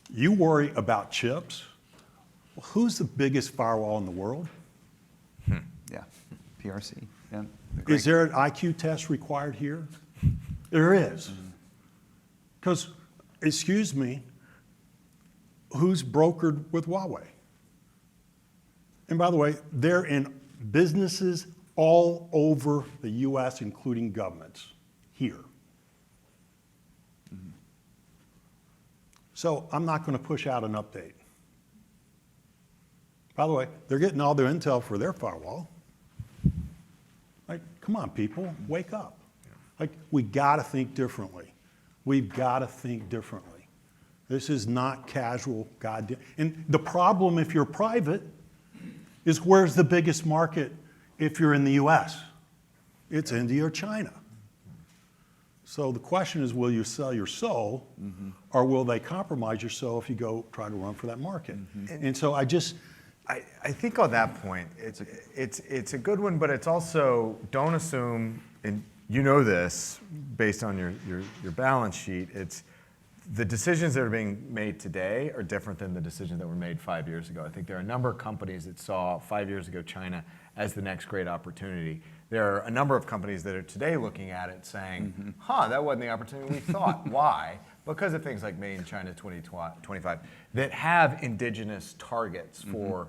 You worry about chips. Well, who's the biggest firewall in the world? Yeah, PRC. Yeah. Is there an IQ test required here? There is. Because, excuse me, who's brokered with Huawei? And by the way, they're in businesses all over the US, including governments here. So I'm not going to push out an update. By the way, they're getting all their intel for their firewall. Like, come on, people, wake up. Like, we got to think differently. We've got to think differently. This is not casual goddamn. And the problem, if you're private, is where's the biggest market if you're in the US? It's India or China. So the question is, will you sell your soul, or will they compromise your soul if you go try to run for that market? And so I think on that point, it's a good one, but it's also, don't assume, and you know this based on your balance sheet, it's the decisions that are being made today are different than the decisions that were made 5 years ago. I think there are a number of companies that saw 5 years ago China as the next great opportunity. There are a number of companies that are today looking at it saying, that wasn't the opportunity we thought. Why? Because of things like Made in China 2025 that have indigenous targets for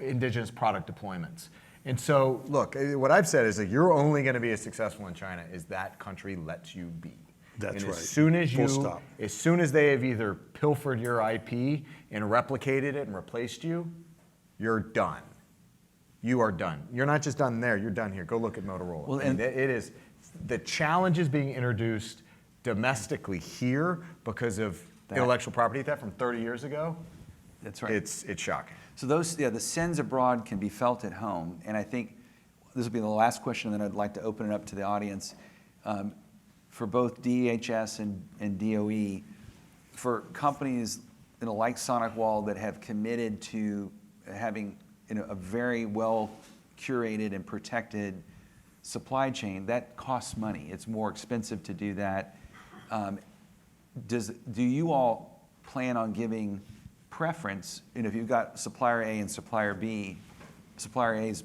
indigenous product deployments. And so, look, what I've said is that you're only going to be as successful in China as that country lets you be. That's and right. As soon as they have either pilfered your IP and replicated it and replaced you, you're done. You are done. You're not just done there, you're done here. Go look at Motorola. Well, and it is, the challenge is being introduced domestically here because of intellectual property theft from 30 years ago. That's right. It's shocking. So the sins abroad can be felt at home, and I think this will be the last question, and then I'd like to open it up to the audience. For both DHS and DOE, for companies like SonicWall that have committed to having a very well curated and protected supply chain, that costs money. It's more expensive to do that. Do you all plan on giving preference, if you've got supplier A and supplier B, supplier A is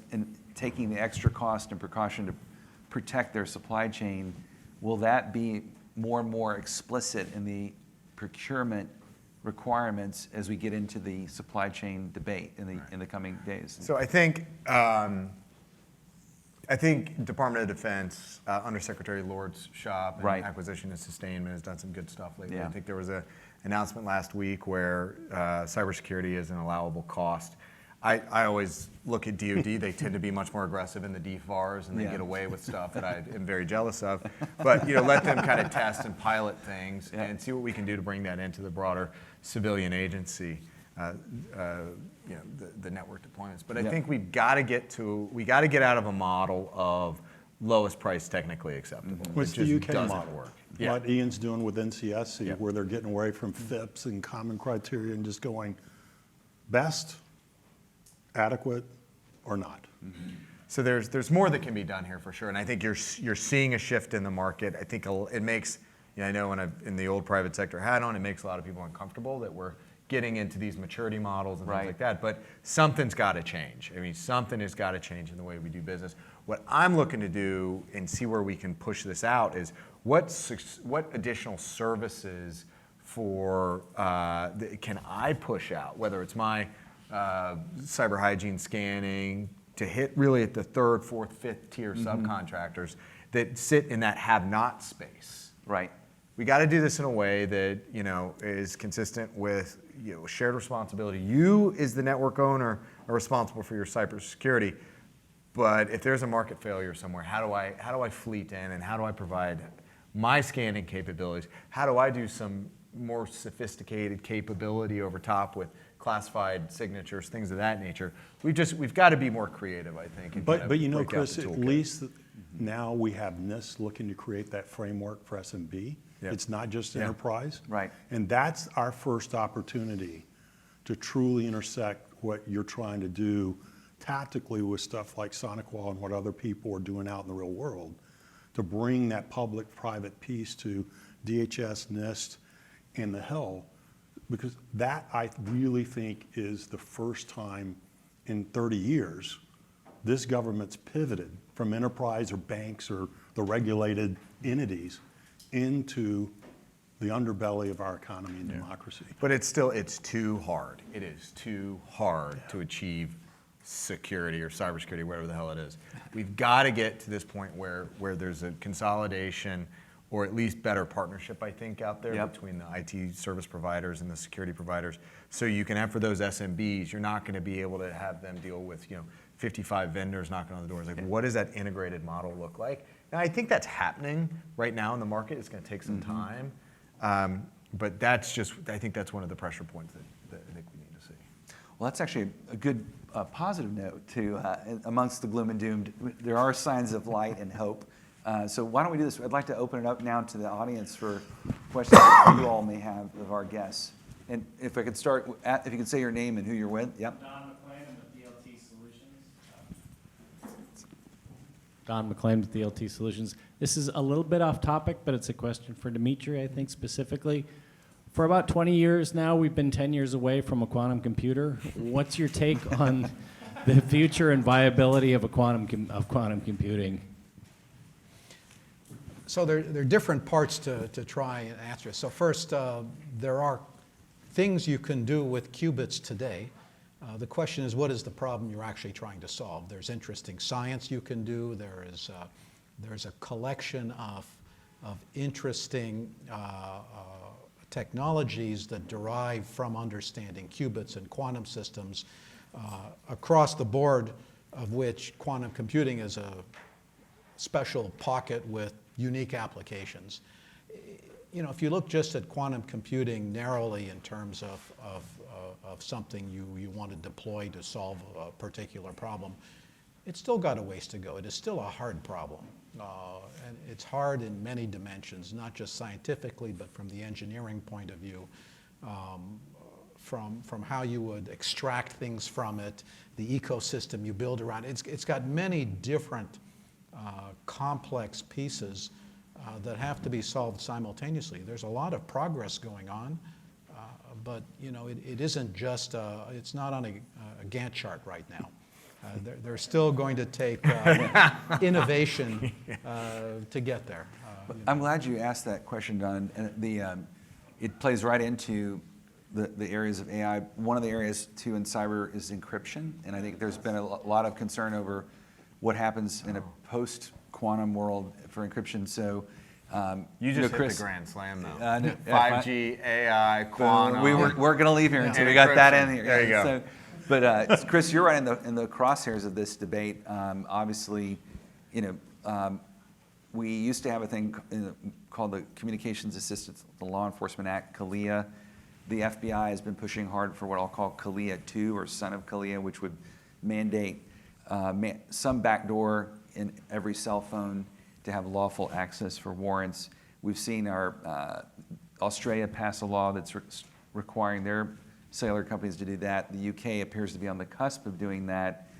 taking the extra cost and precaution to protect their supply chain, will that be more and more explicit in the procurement requirements as we get into the supply chain debate in the coming days? So I think Department of Defense, Undersecretary Lord's shop and acquisition and sustainment has done some good stuff lately. Yeah. I think there was an announcement last week where cybersecurity is an allowable cost. I always look at DoD. They tend to be much more aggressive in the DFARS, and they get away with stuff that I am very jealous of. But let them kind of test and pilot things and see what we can do to bring that into the broader civilian agency, the network deployments. But I think we've got to get out of a model of lowest price technically acceptable. What's the UK model? Work. What Ian's doing with NCSC, where they're getting away from FIPS and common criteria and just going best, adequate, or not. So there's more that can be done here for sure, and I think you're seeing a shift in the market. I think it makes, I know when in the old private sector hat on, it makes a lot of people uncomfortable that we're getting into these maturity models and things like that. But something's got to change. I mean, something has got to change in the way we do business. What I'm looking to do and see where we can push this out is what additional services can I push out, whether it's my cyber hygiene scanning to hit really at the third, fourth, fifth tier subcontractors that sit in that have-not space. Right. We got to do this in a way that is consistent with shared responsibility. You, as the network owner, are responsible for your cybersecurity. But if there's a market failure somewhere, how do I fleet in, and how do I provide my scanning capabilities? How do I do some more sophisticated capability over top with classified signatures, things of that nature? We've got to be more creative, I think. And But break out Chris, the at toolkit. least now we have NIST looking to create that framework for SMB. Yeah. It's not just enterprise. Right. And that's our first opportunity to truly intersect what you're trying to do tactically with stuff like SonicWall and what other people are doing out in the real world, to bring that public-private piece to DHS, NIST, and the Hill, because that I really think is the first time in 30 years this government's pivoted from enterprise or banks or the regulated entities into the underbelly of our economy and democracy. But it's too hard. It is too hard to achieve security or cybersecurity, whatever the hell it is. We've got to get to this point where there's a consolidation or at least better partnership, I think, out there between the IT service providers and the security providers. So you can have, for those SMBs, you're not going to be able to have them deal with 55 vendors knocking on the doors. Like, what does that integrated model look like? Now, I think that's happening right now in the market. It's going to take some time. But that's I think that's one of the pressure points that I think we need to see. Well, that's actually a good positive note amongst the gloom and doom. There are signs of light and hope. So why don't we do this? I'd like to open it up now to the audience for questions that you all may have of our guests. And if I could start, if you could say your name and who you're with. Yep. Don McClain, I'm with DLT Solutions. Don McClain with DLT Solutions. This is a little bit off topic, but it's a question for Dimitri, I think, specifically. For about 20 years now, we've been 10 years away from a quantum computer. What's your take on the future and viability of quantum computing? So there are different parts to try and answer. So first, there are things you can do with qubits today. The question is, what is the problem you're actually trying to solve? There's interesting science you can do. There's a collection of interesting technologies that derive from understanding qubits and quantum systems across the board, of which quantum computing is a special pocket with unique applications. You know, if you look just at quantum computing narrowly in terms of something you want to deploy to solve a particular problem, it's still got a ways to go. It is still a hard problem. And it's hard in many dimensions, not just scientifically, but from the engineering point of view, from how you would extract things from it, the ecosystem you build around it. It's got many different complex pieces that have to be solved simultaneously. There's a lot of progress going on, but you know, it isn't just, it's not on a Gantt chart right now. They're still going to take innovation to get there. I'm glad you asked that question, Don. And it plays right into the areas of AI. One of the areas, too, in cyber is encryption. And I think there's been a lot of concern over what happens in a post-quantum world for encryption. So You just hit Chris, the grand slam, though. 5G, AI, quantum. we're going to leave here until we got that in here. There you go. So, but Chris, you're right in the crosshairs of this debate. Obviously, you know, we used to have a thing called the Communications Assistance, the Law Enforcement Act, CALEA. The FBI has been pushing hard for what I'll call CALEA 2, or son of CALEA, which would mandate some backdoor in every cell phone to have lawful access for warrants. We've seen our Australia pass a law that's requiring their cellular companies to do that. The UK appears to be on the cusp of doing that.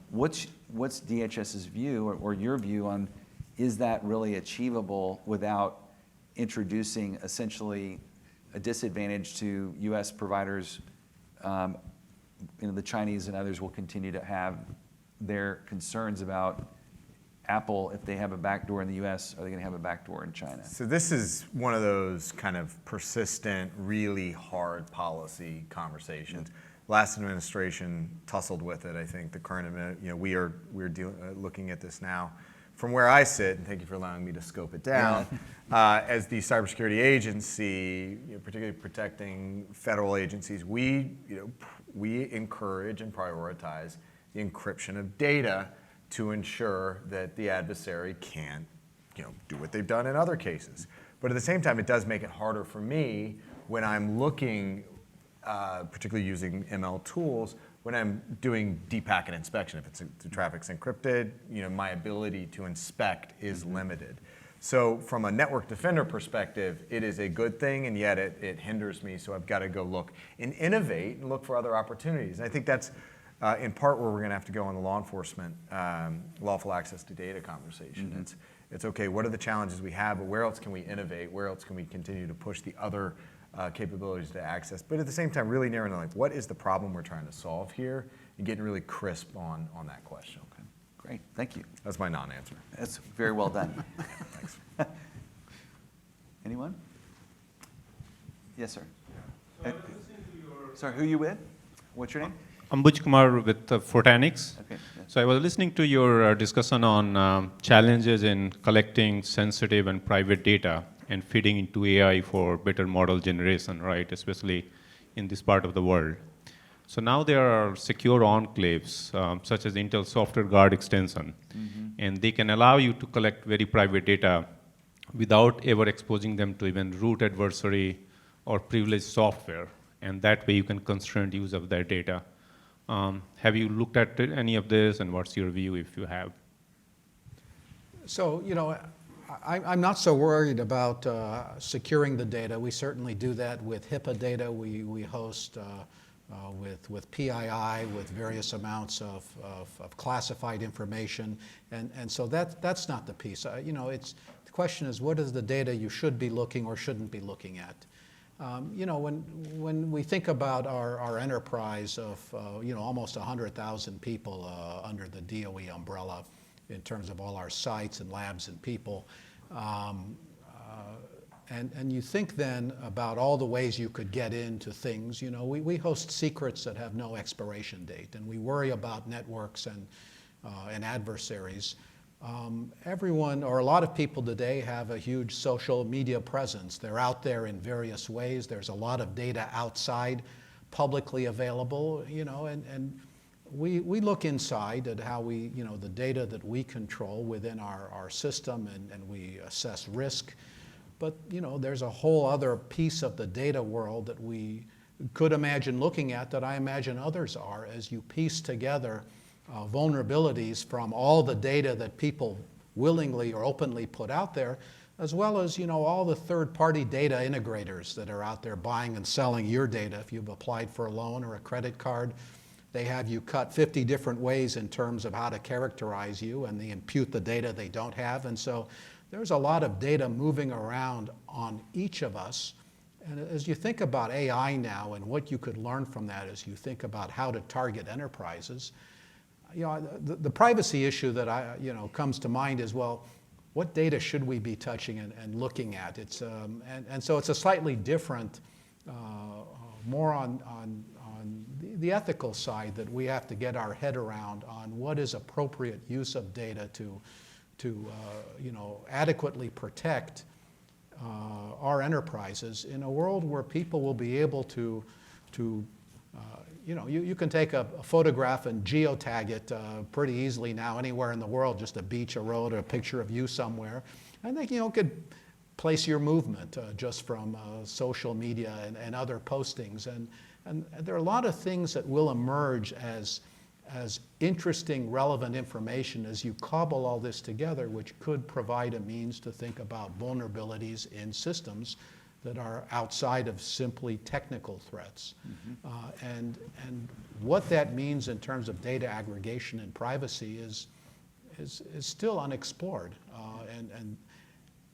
What's DHS's view, or your view on, is that really achievable without introducing essentially a disadvantage to U.S. providers? You know, the Chinese and others will continue to have their concerns about Apple. If they have a backdoor in the U.S., are they going to have a backdoor in China? So this is one of those kind of persistent, really hard policy conversations. Last administration tussled with it. I think the current, you know, we're looking at this now. From where I sit, and thank you for allowing me to scope it down, as the cybersecurity agency, you know, particularly protecting federal agencies, we encourage and prioritize the encryption of data to ensure that the adversary can't, you know, do what they've done in other cases. But at the same time, it does make it harder for me when I'm looking, particularly using ML tools, when I'm doing deep packet inspection. If the traffic's encrypted, you know, my ability to inspect is limited. So from a network defender perspective, it is a good thing, and yet it hinders me. So I've got to go look and innovate and look for other opportunities. And I think that's in part where we're going to have to go on the law enforcement lawful access to data conversation. It's okay, what are the challenges we have, but where else can we innovate? Where else can we continue to push the other capabilities to access? But at the same time, really narrowing, like, what is the problem we're trying to solve here, and getting really crisp on that question. Okay, great, thank you. That's my non-answer. That's very well done. Thanks. Anyone? Yes, sir. Sorry, who are you with? What's your name? Ambuj Kumar with Photonics. Okay. Yeah. So I was listening to your discussion on challenges in collecting sensitive and private data and feeding into AI for better model generation, right? Especially in this part of the world. So now there are secure enclaves, such as Intel Software Guard extension, and they can allow you to collect very private data without ever exposing them to even root adversary or privileged software, and that way you can constrain use of that data. Have you looked at any of this, and what's your view if you have? So, you know, I'm not so worried about securing the data. We certainly do that with HIPAA data. We host with PII, with various amounts of classified information, and so that's not the piece. The question is, what is the data you should be looking or shouldn't be looking at? When we think about our enterprise of almost 100,000 people under the DOE umbrella in terms of all our sites and labs and people, and you think then about all the ways you could get into things. We host secrets that have no expiration date, and we worry about networks and adversaries. Everyone, or a lot of people today, have a huge social media presence. They're out there in various ways. There's a lot of data outside, publicly available, and we look inside at how the data that we control within our system, and we assess risk. But, there's a whole other piece of the data world that we could imagine looking at, that I imagine others are, as you piece together vulnerabilities from all the data that people willingly or openly put out there, as well as all the third-party data integrators that are out there buying and selling your data. If you've applied for a loan or a credit card, they have you cut 50 different ways in terms of how to characterize you, and they impute the data they don't have. And so there's a lot of data moving around on each of us. And as you think about AI now and what you could learn from that, as you think about how to target enterprises, the privacy issue that comes to mind is, well, what data should we be touching and looking at? It's and so it's a slightly different, more on the ethical side, that we have to get our head around on what is appropriate use of data to adequately protect our enterprises in a world where people will be able to you can take a photograph and geotag it pretty easily now anywhere in the world, just a beach, a road, or a picture of you somewhere. And they could place your movement just from social media and other postings. And there are a lot of things that will emerge as interesting, relevant information as you cobble all this together, which could provide a means to think about vulnerabilities in systems that are outside of simply technical threats. And what that means in terms of data aggregation and privacy is still unexplored. And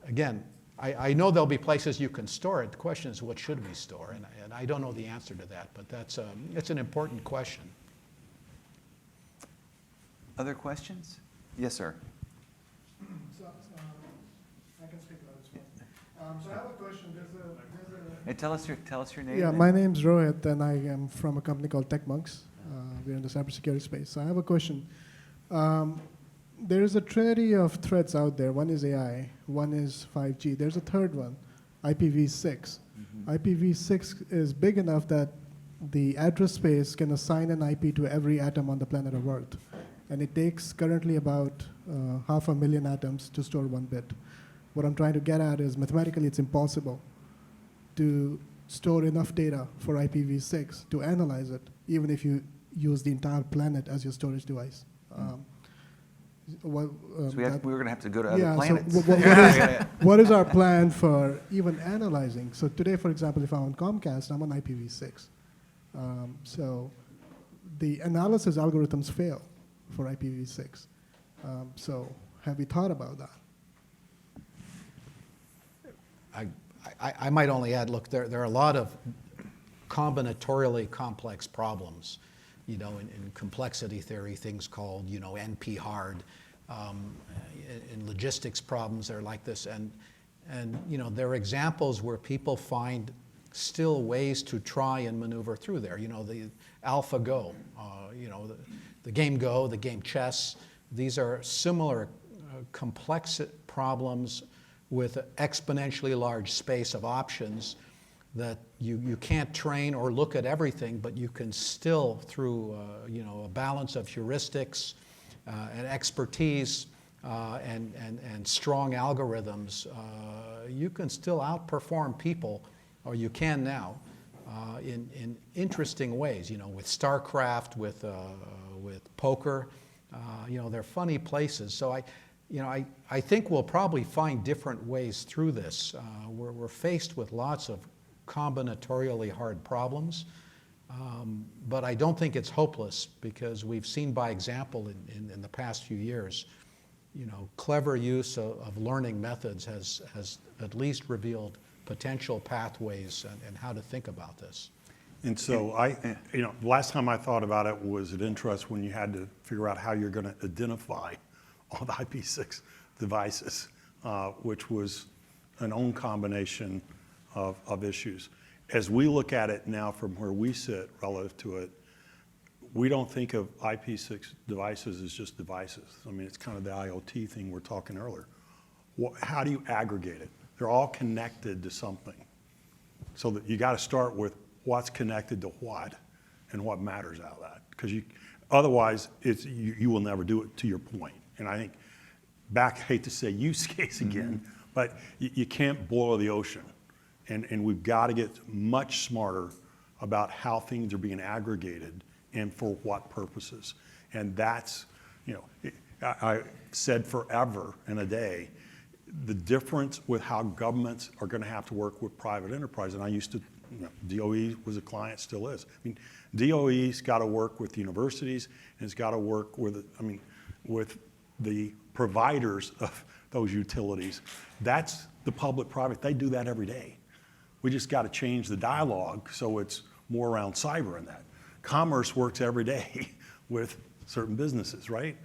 again, I know there'll be places you can store it. The question is, what should we store? And I don't know the answer to that, but it's an important question. Other questions? Yes, sir. So, I can speak about this one. So I have a question. Hey, tell us your name. Yeah, and- my name's Rohit, and I am from a company called TechMonks. We're in the cybersecurity space. So I have a question. There is a trinity of threats out there. One is AI, one is 5G. There's a third one, IPv6. IPv6 is big enough that the address space can assign an IP to every atom on the planet of Earth. And it takes currently about 500,000 atoms to store 1 bit. What I'm trying to get at is, mathematically, it's impossible to store enough data for IPv6 to analyze it, even if you use the entire planet as your storage device. So we're going to have to go to other yeah, planets. So what is our plan for even analyzing? So today, for example, if I'm on Comcast, I'm on IPv6. So the analysis algorithms fail for IPv6. So have we thought about that? I might only add, look, there are a lot of combinatorially complex problems, in complexity theory, things called, NP-hard. In logistics problems, they're like this. And there are examples where people find still ways to try and maneuver through there. The AlphaGo, the game Go, the game chess. These are similar complex problems with an exponentially large space of options that you can't train or look at everything, but you can still, through a balance of heuristics and expertise and strong algorithms, you can still outperform people, or you can now, in interesting ways. With StarCraft, with poker, they're funny places. So I think we'll probably find different ways through this. We're faced with lots of combinatorially hard problems. But I don't think it's hopeless, because we've seen by example in the past few years, clever use of learning methods has at least revealed potential pathways and how to think about this. And so the last time I thought about it was at Interest, when you had to figure out how you're going to identify all the IP6 devices, which was an own combination of issues. As we look at it now from where we sit relative to it, we don't think of IP6 devices as just devices. I mean, it's kind of the IoT thing we were talking earlier. How do you aggregate it? They're all connected to something. So that you got to start with what's connected to what and what matters out of that. Because otherwise, you will never do it, to your point. And I think, I hate to say use case again, but you can't boil the ocean. And we've got to get much smarter about how things are being aggregated and for what purposes. And that's, I said forever and a day, the difference with how governments are going to have to work with private enterprise. And I used to, DOE was a client, still is. I mean, DOE's got to work with universities, and it's got to work with, with the providers of those utilities. That's the public-private. They do that every day. We just got to change the dialogue so it's more around cyber and that. Commerce works every day with certain businesses, right?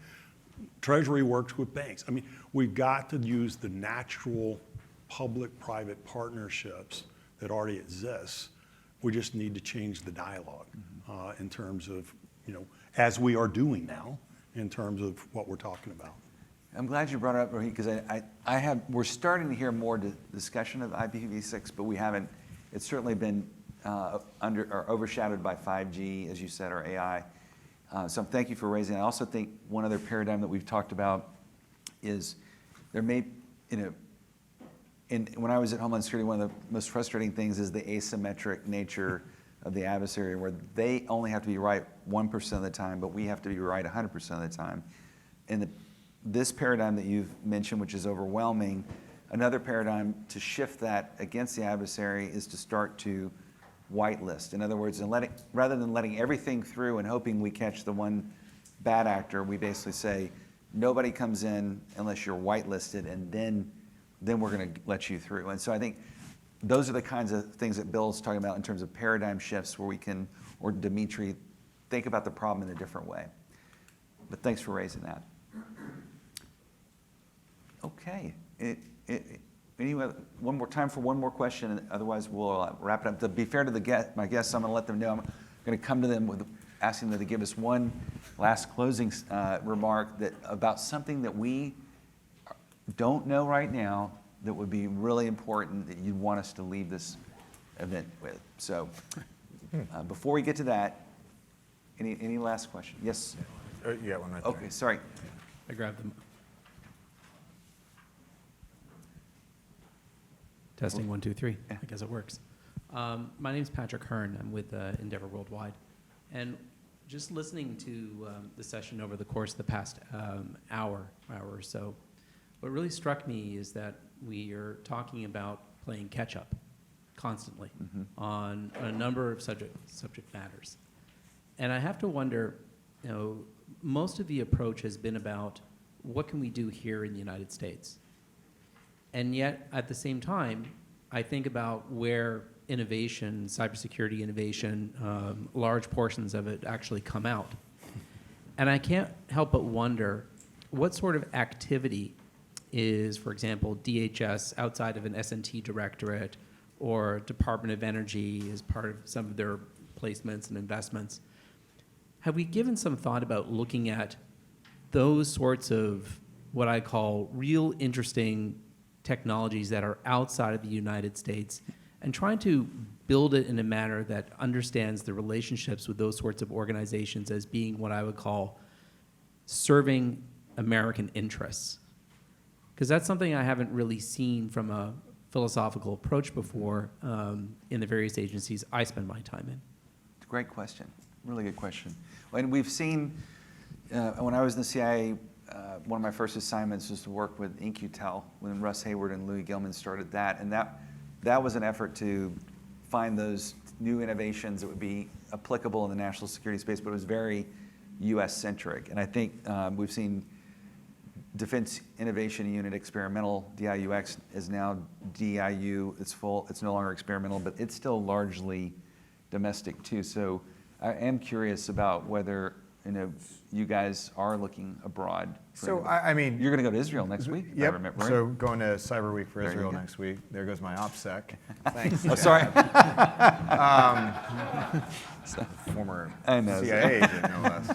Treasury works with banks. I mean, we've got to use the natural public-private partnerships that already exist. We just need to change the dialogue in terms of, as we are doing now, in terms of what we're talking about. I'm glad you brought it up, Rohit, because we're starting to hear more discussion of IPv6, but we haven't. It's certainly been overshadowed by 5G, as you said, or AI. So thank you for raising it. I also think one other paradigm that we've talked about is there may, when I was at Homeland Security, one of the most frustrating things is the asymmetric nature of the adversary, where they only have to be right 1% of the time, but we have to be right 100% of the time. And this paradigm that you've mentioned, which is overwhelming, another paradigm to shift that against the adversary is to start to whitelist. In other words, rather than letting everything through and hoping we catch the one bad actor, we basically say, nobody comes in unless you're whitelisted, and then we're going to let you through. And so I think those are the kinds of things that Bill's talking about in terms of paradigm shifts where we can, or Dimitri, think about the problem in a different way. But thanks for raising that. Okay. One more time for one more question, and otherwise we'll wrap it up. To be fair to my guests, I'm going to let them know. I'm going to come to them with asking them to give us one last closing remark about something that we don't know right now that would be really important that you'd want us to leave this event with. So before we get to that, any last question? Yes? You got one right there. Okay, sorry. I grabbed them. Testing 1, 2, 3. I guess it works. My name's Patrick Hearn. I'm with Endeavor Worldwide. And just listening to the session over the course of the past hour or so, what really struck me is that we are talking about playing catch-up constantly on a number of subject matters. And I have to wonder, most of the approach has been about what can we do here in the United States? And yet, at the same time, I think about where innovation, cybersecurity innovation, large portions of it actually come out. And I can't help but wonder what sort of activity is, for example, DHS outside of an S&T directorate or Department of Energy as part of some of their placements and investments. Have we given some thought about looking at those sorts of what I call real interesting technologies that are outside of the United States and trying to build it in a manner that understands the relationships with those sorts of organizations as being what I would call serving American interests? Because that's something I haven't really seen from a philosophical approach before in the various agencies I spend my time in. Great question. Really good question. And we've seen, when I was in the CIA, one of my first assignments was to work with InQtel when Russ Hayward and Louis Gilman started that. And that was an effort to find those new innovations that would be applicable in the national security space, but it was very US-centric. And I think we've seen Defense Innovation Unit experimental, DIUX, is now DIU. It's full. It's no longer experimental, but it's still largely domestic too. So I am curious about whether you guys are looking abroad. So I mean, you're going to go to Israel next week. If I Yep. remember right? So going to Cyber Week for There you Israel go. next week. There goes my OPSEC. Thanks. Oh, sorry. Former I know. CIA agent, no less.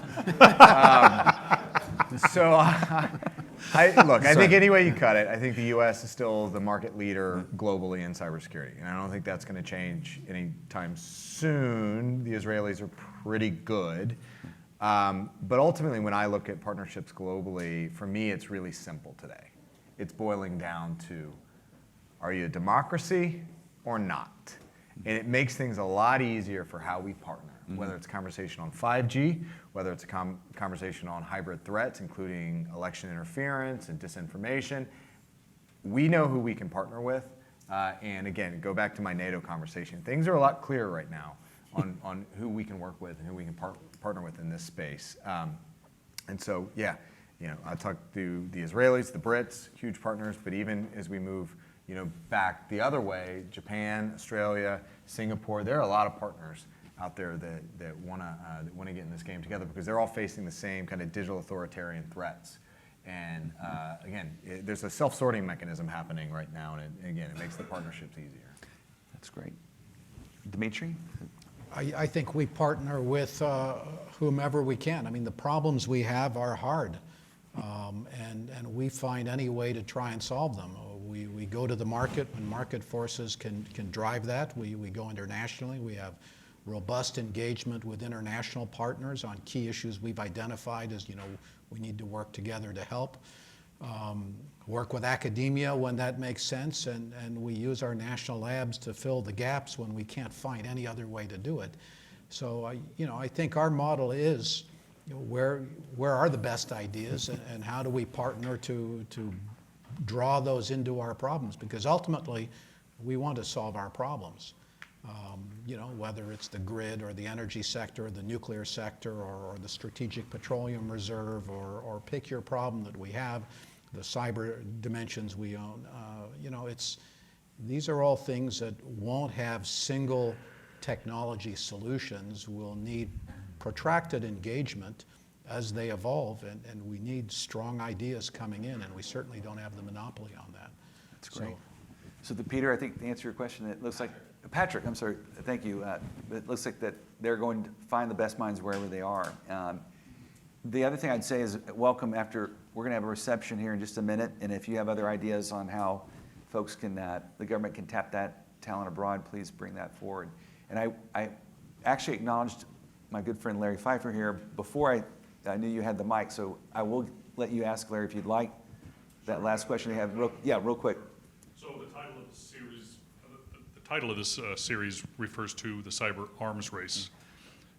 So I think any way you cut it, I think the U.S. is still the market leader globally in cybersecurity, and I don't think that's going to change anytime soon. The Israelis are pretty good, but ultimately, when I look at partnerships globally, for me, it's really simple today. It's boiling down to: are you a democracy or not? And it makes things a lot easier for how we partner, whether it's a conversation on 5G, whether it's a conversation on hybrid threats, including election interference and disinformation. We know who we can partner with. And again, go back to my NATO conversation. Things are a lot clearer right now on who we can work with and who we can partner with in this space. And so, yeah, I talked to the Israelis, the Brits, huge partners, but even as we move back the other way, Japan, Australia, Singapore, there are a lot of partners out there that want to get in this game together because they're all facing the same kind of digital authoritarian threats. And again, there's a self-sorting mechanism happening right now, and again, it makes the partnerships easier. That's great. Dimitri? I think we partner with whomever we can. I mean, the problems we have are hard, and we find any way to try and solve them. We go to the market when market forces can drive that. We go internationally. We have robust engagement with international partners on key issues we've identified as, we need to work together to help. Work with academia when that makes sense, and we use our national labs to fill the gaps when we can't find any other way to do it. So, I think our model is, where are the best ideas, and how do we partner to draw those into our problems? Because ultimately, we want to solve our problems. Whether it's the grid or the energy sector or the nuclear sector or the strategic petroleum reserve or pick your problem that we have, the cyber dimensions we own. These are all things that won't have single technology solutions. We'll need protracted engagement as they evolve, and we need strong ideas coming in, and we certainly don't have the monopoly on that. That's great. So Peter, I think to answer your question, it looks like, Patrick, I'm sorry, thank you. It looks like that they're going to find the best minds wherever they are. The other thing I'd say is welcome we're going to have a reception here in just a minute, and if you have other ideas on how folks can, the government can tap that talent abroad, please bring that forward. And I actually acknowledged my good friend Larry Pfeiffer here before I knew you had the mic, so I will let you ask Larry if you'd like that last question you have. Real quick. So the title of this series refers to the cyber arms race.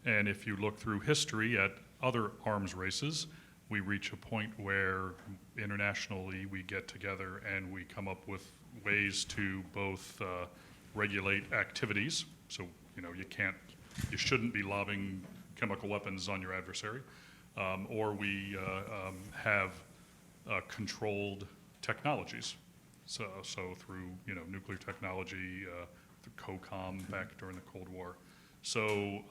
And if you look through history at other arms races, we reach a point where internationally we get together and we come up with ways to both regulate activities. So, you shouldn't be lobbing chemical weapons on your adversary. Or we have controlled technologies. So through nuclear technology, through COCOM back during the Cold War. So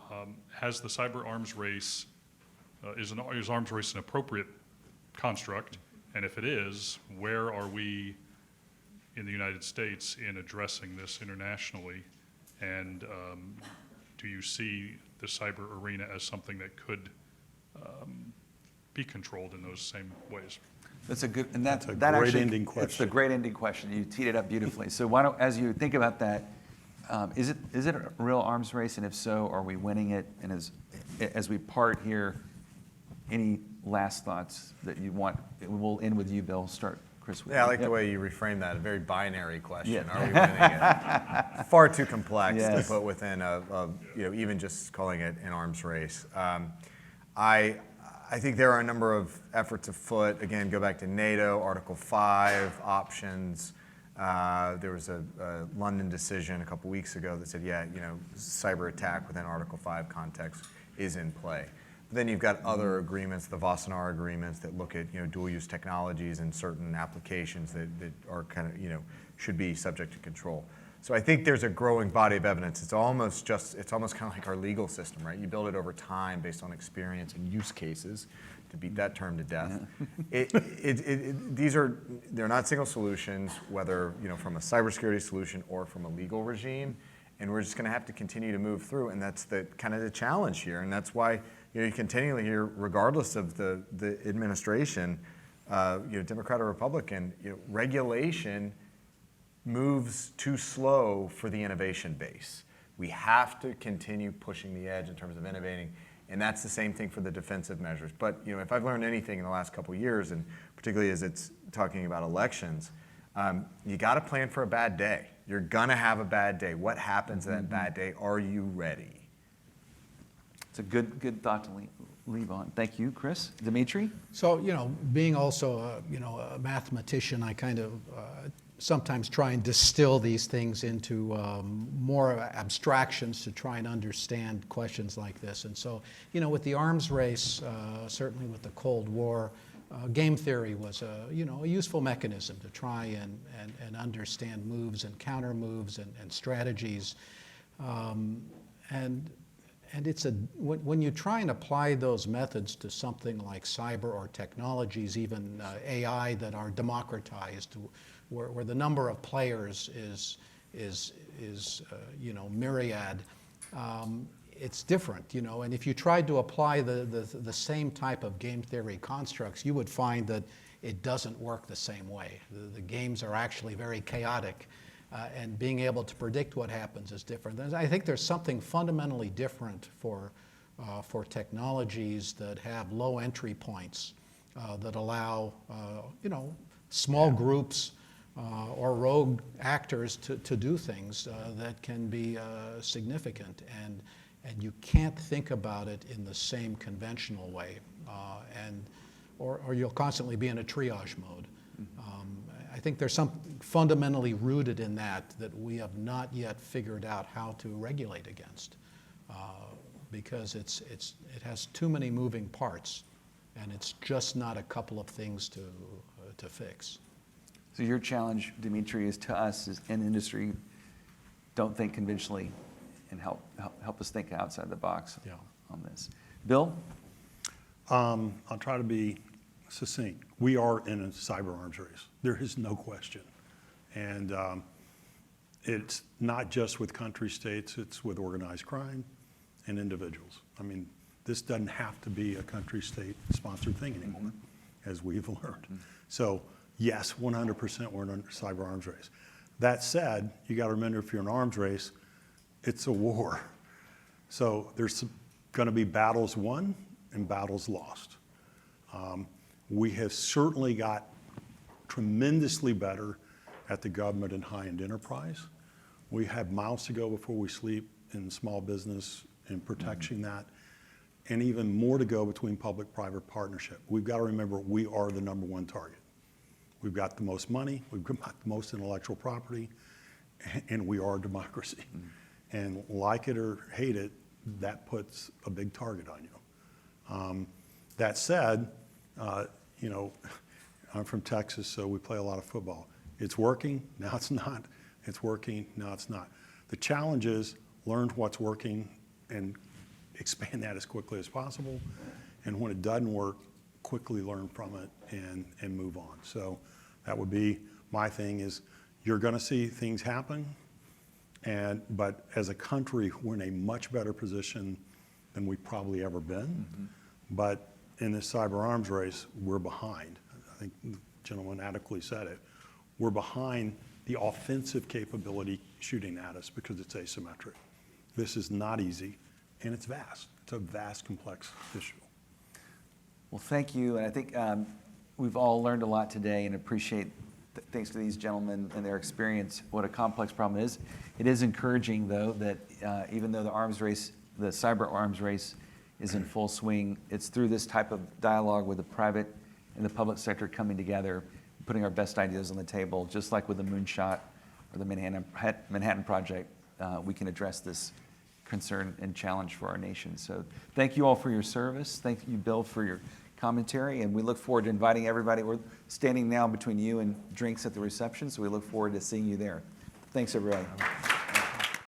has the cyber arms race, is arms race an appropriate construct? And if it is, where are we in the United States in addressing this internationally? And do you see the cyber arena as something that could be controlled in those same ways? That's a good, and That's a that great actually, ending It's question. the great ending question. You teed it up beautifully. So why don't, as you think about that, is it a real arms race? And if so, are we winning it? And as we part here, any last thoughts that you want? We'll end with you, Bill. Start, Chris. With Yeah, I you. like Yep. the way you reframe that. A very binary question. Yeah. Are we winning it? Far too complex Yes. to put within even just calling it an arms race. I think there are a number of efforts afoot. Again, go back to NATO, Article 5, options. There was a London decision a couple weeks ago that said, yeah, cyber attack within Article 5 context is in play. But then you've got other agreements, the Wassenaar agreements that look at dual-use technologies and certain applications that are kind of should be subject to control. So I think there's a growing body of evidence. It's almost kind of like our legal system, right? You build it over time based on experience and use cases, to beat that term to death. Yeah. They're not single solutions, whether from a cybersecurity solution or from a legal regime, and we're just going to have to continue to move through, and that's the kind of the challenge here, and that's why you continually hear, regardless of the administration, Democrat or Republican, regulation moves too slow for the innovation base. We have to continue pushing the edge in terms of innovating, and that's the same thing for the defensive measures. But if I've learned anything in the last couple of years, and particularly as it's talking about elections, you got to plan for a bad day. You're gonna have a bad day. What happens that bad day? Are you ready? It's a good thought to leave on. Thank you, Chris. Dimitri? So, being also, a mathematician, I kind of sometimes try and distill these things into more abstractions to try and understand questions like this. And so, with the arms race, certainly with the Cold War, game theory was a useful mechanism to try and understand moves and counter moves and strategies. And it's when you try and apply those methods to something like cyber or technologies, even AI that are democratized, where the number of players is myriad, it's different, And if you tried to apply the same type of game theory constructs, you would find that it doesn't work the same way. The games are actually very chaotic. And being able to predict what happens is different. I think there's something fundamentally different for technologies that have low entry points that allow small groups or rogue actors to do things that can be significant, and you can't think about it in the same conventional way, or you'll constantly be in a triage mode. I think there's something fundamentally rooted in that we have not yet figured out how to regulate against, because it has too many moving parts, and it's just not a couple of things to fix. So your challenge, Dimitri, is to us as an industry, don't think conventionally, and help us think outside the box on this. Bill? I'll try to be succinct. We are in a cyber arms race. There is no question. And it's not just with country states, it's with organized crime and individuals. I mean, this doesn't have to be a country state sponsored thing anymore, as we've learned. So yes, 100% we're in a cyber arms race. That said, you got to remember, if you're in an arms race, it's a war. So there's going to be battles won and battles lost. We have certainly got tremendously better at the government and high-end enterprise. We have miles to go before we sleep in small business and protecting that, and even more to go between public-private partnership. We've got to remember, we are the #1 target. We've got the most money, we've got the most intellectual property, and we are a democracy. And like it or hate it, that puts a big target on you. That said, I'm from Texas, so we play a lot of football. It's working, now it's not. It's working, now it's not. The challenge is learn what's working and expand that as quickly as possible. And when it doesn't work, quickly learn from it and move on. So that would be my thing, is you're gonna see things happen, but as a country, we're in a much better position than we've probably ever been. But in this cyber arms race, we're behind. I think the gentleman adequately said it. We're behind the offensive capability shooting at us because it's asymmetric. This is not easy, and it's vast. It's a vast, complex issue. Well, thank you, and I think we've all learned a lot today, and appreciate, thanks to these gentlemen and their experience, what a complex problem is. It is encouraging, though, that even though the cyber arms race is in full swing, it's through this type of dialogue with the private and the public sector coming together putting our best ideas on the table, just like with the Moonshot or the Manhattan Project, we can address this concern and challenge for our nation. So thank you all for your service. Thank you, Bill, for your commentary, and we look forward to inviting everybody. We're standing now between you and drinks at the reception, so we look forward to seeing you there. Thanks, everybody.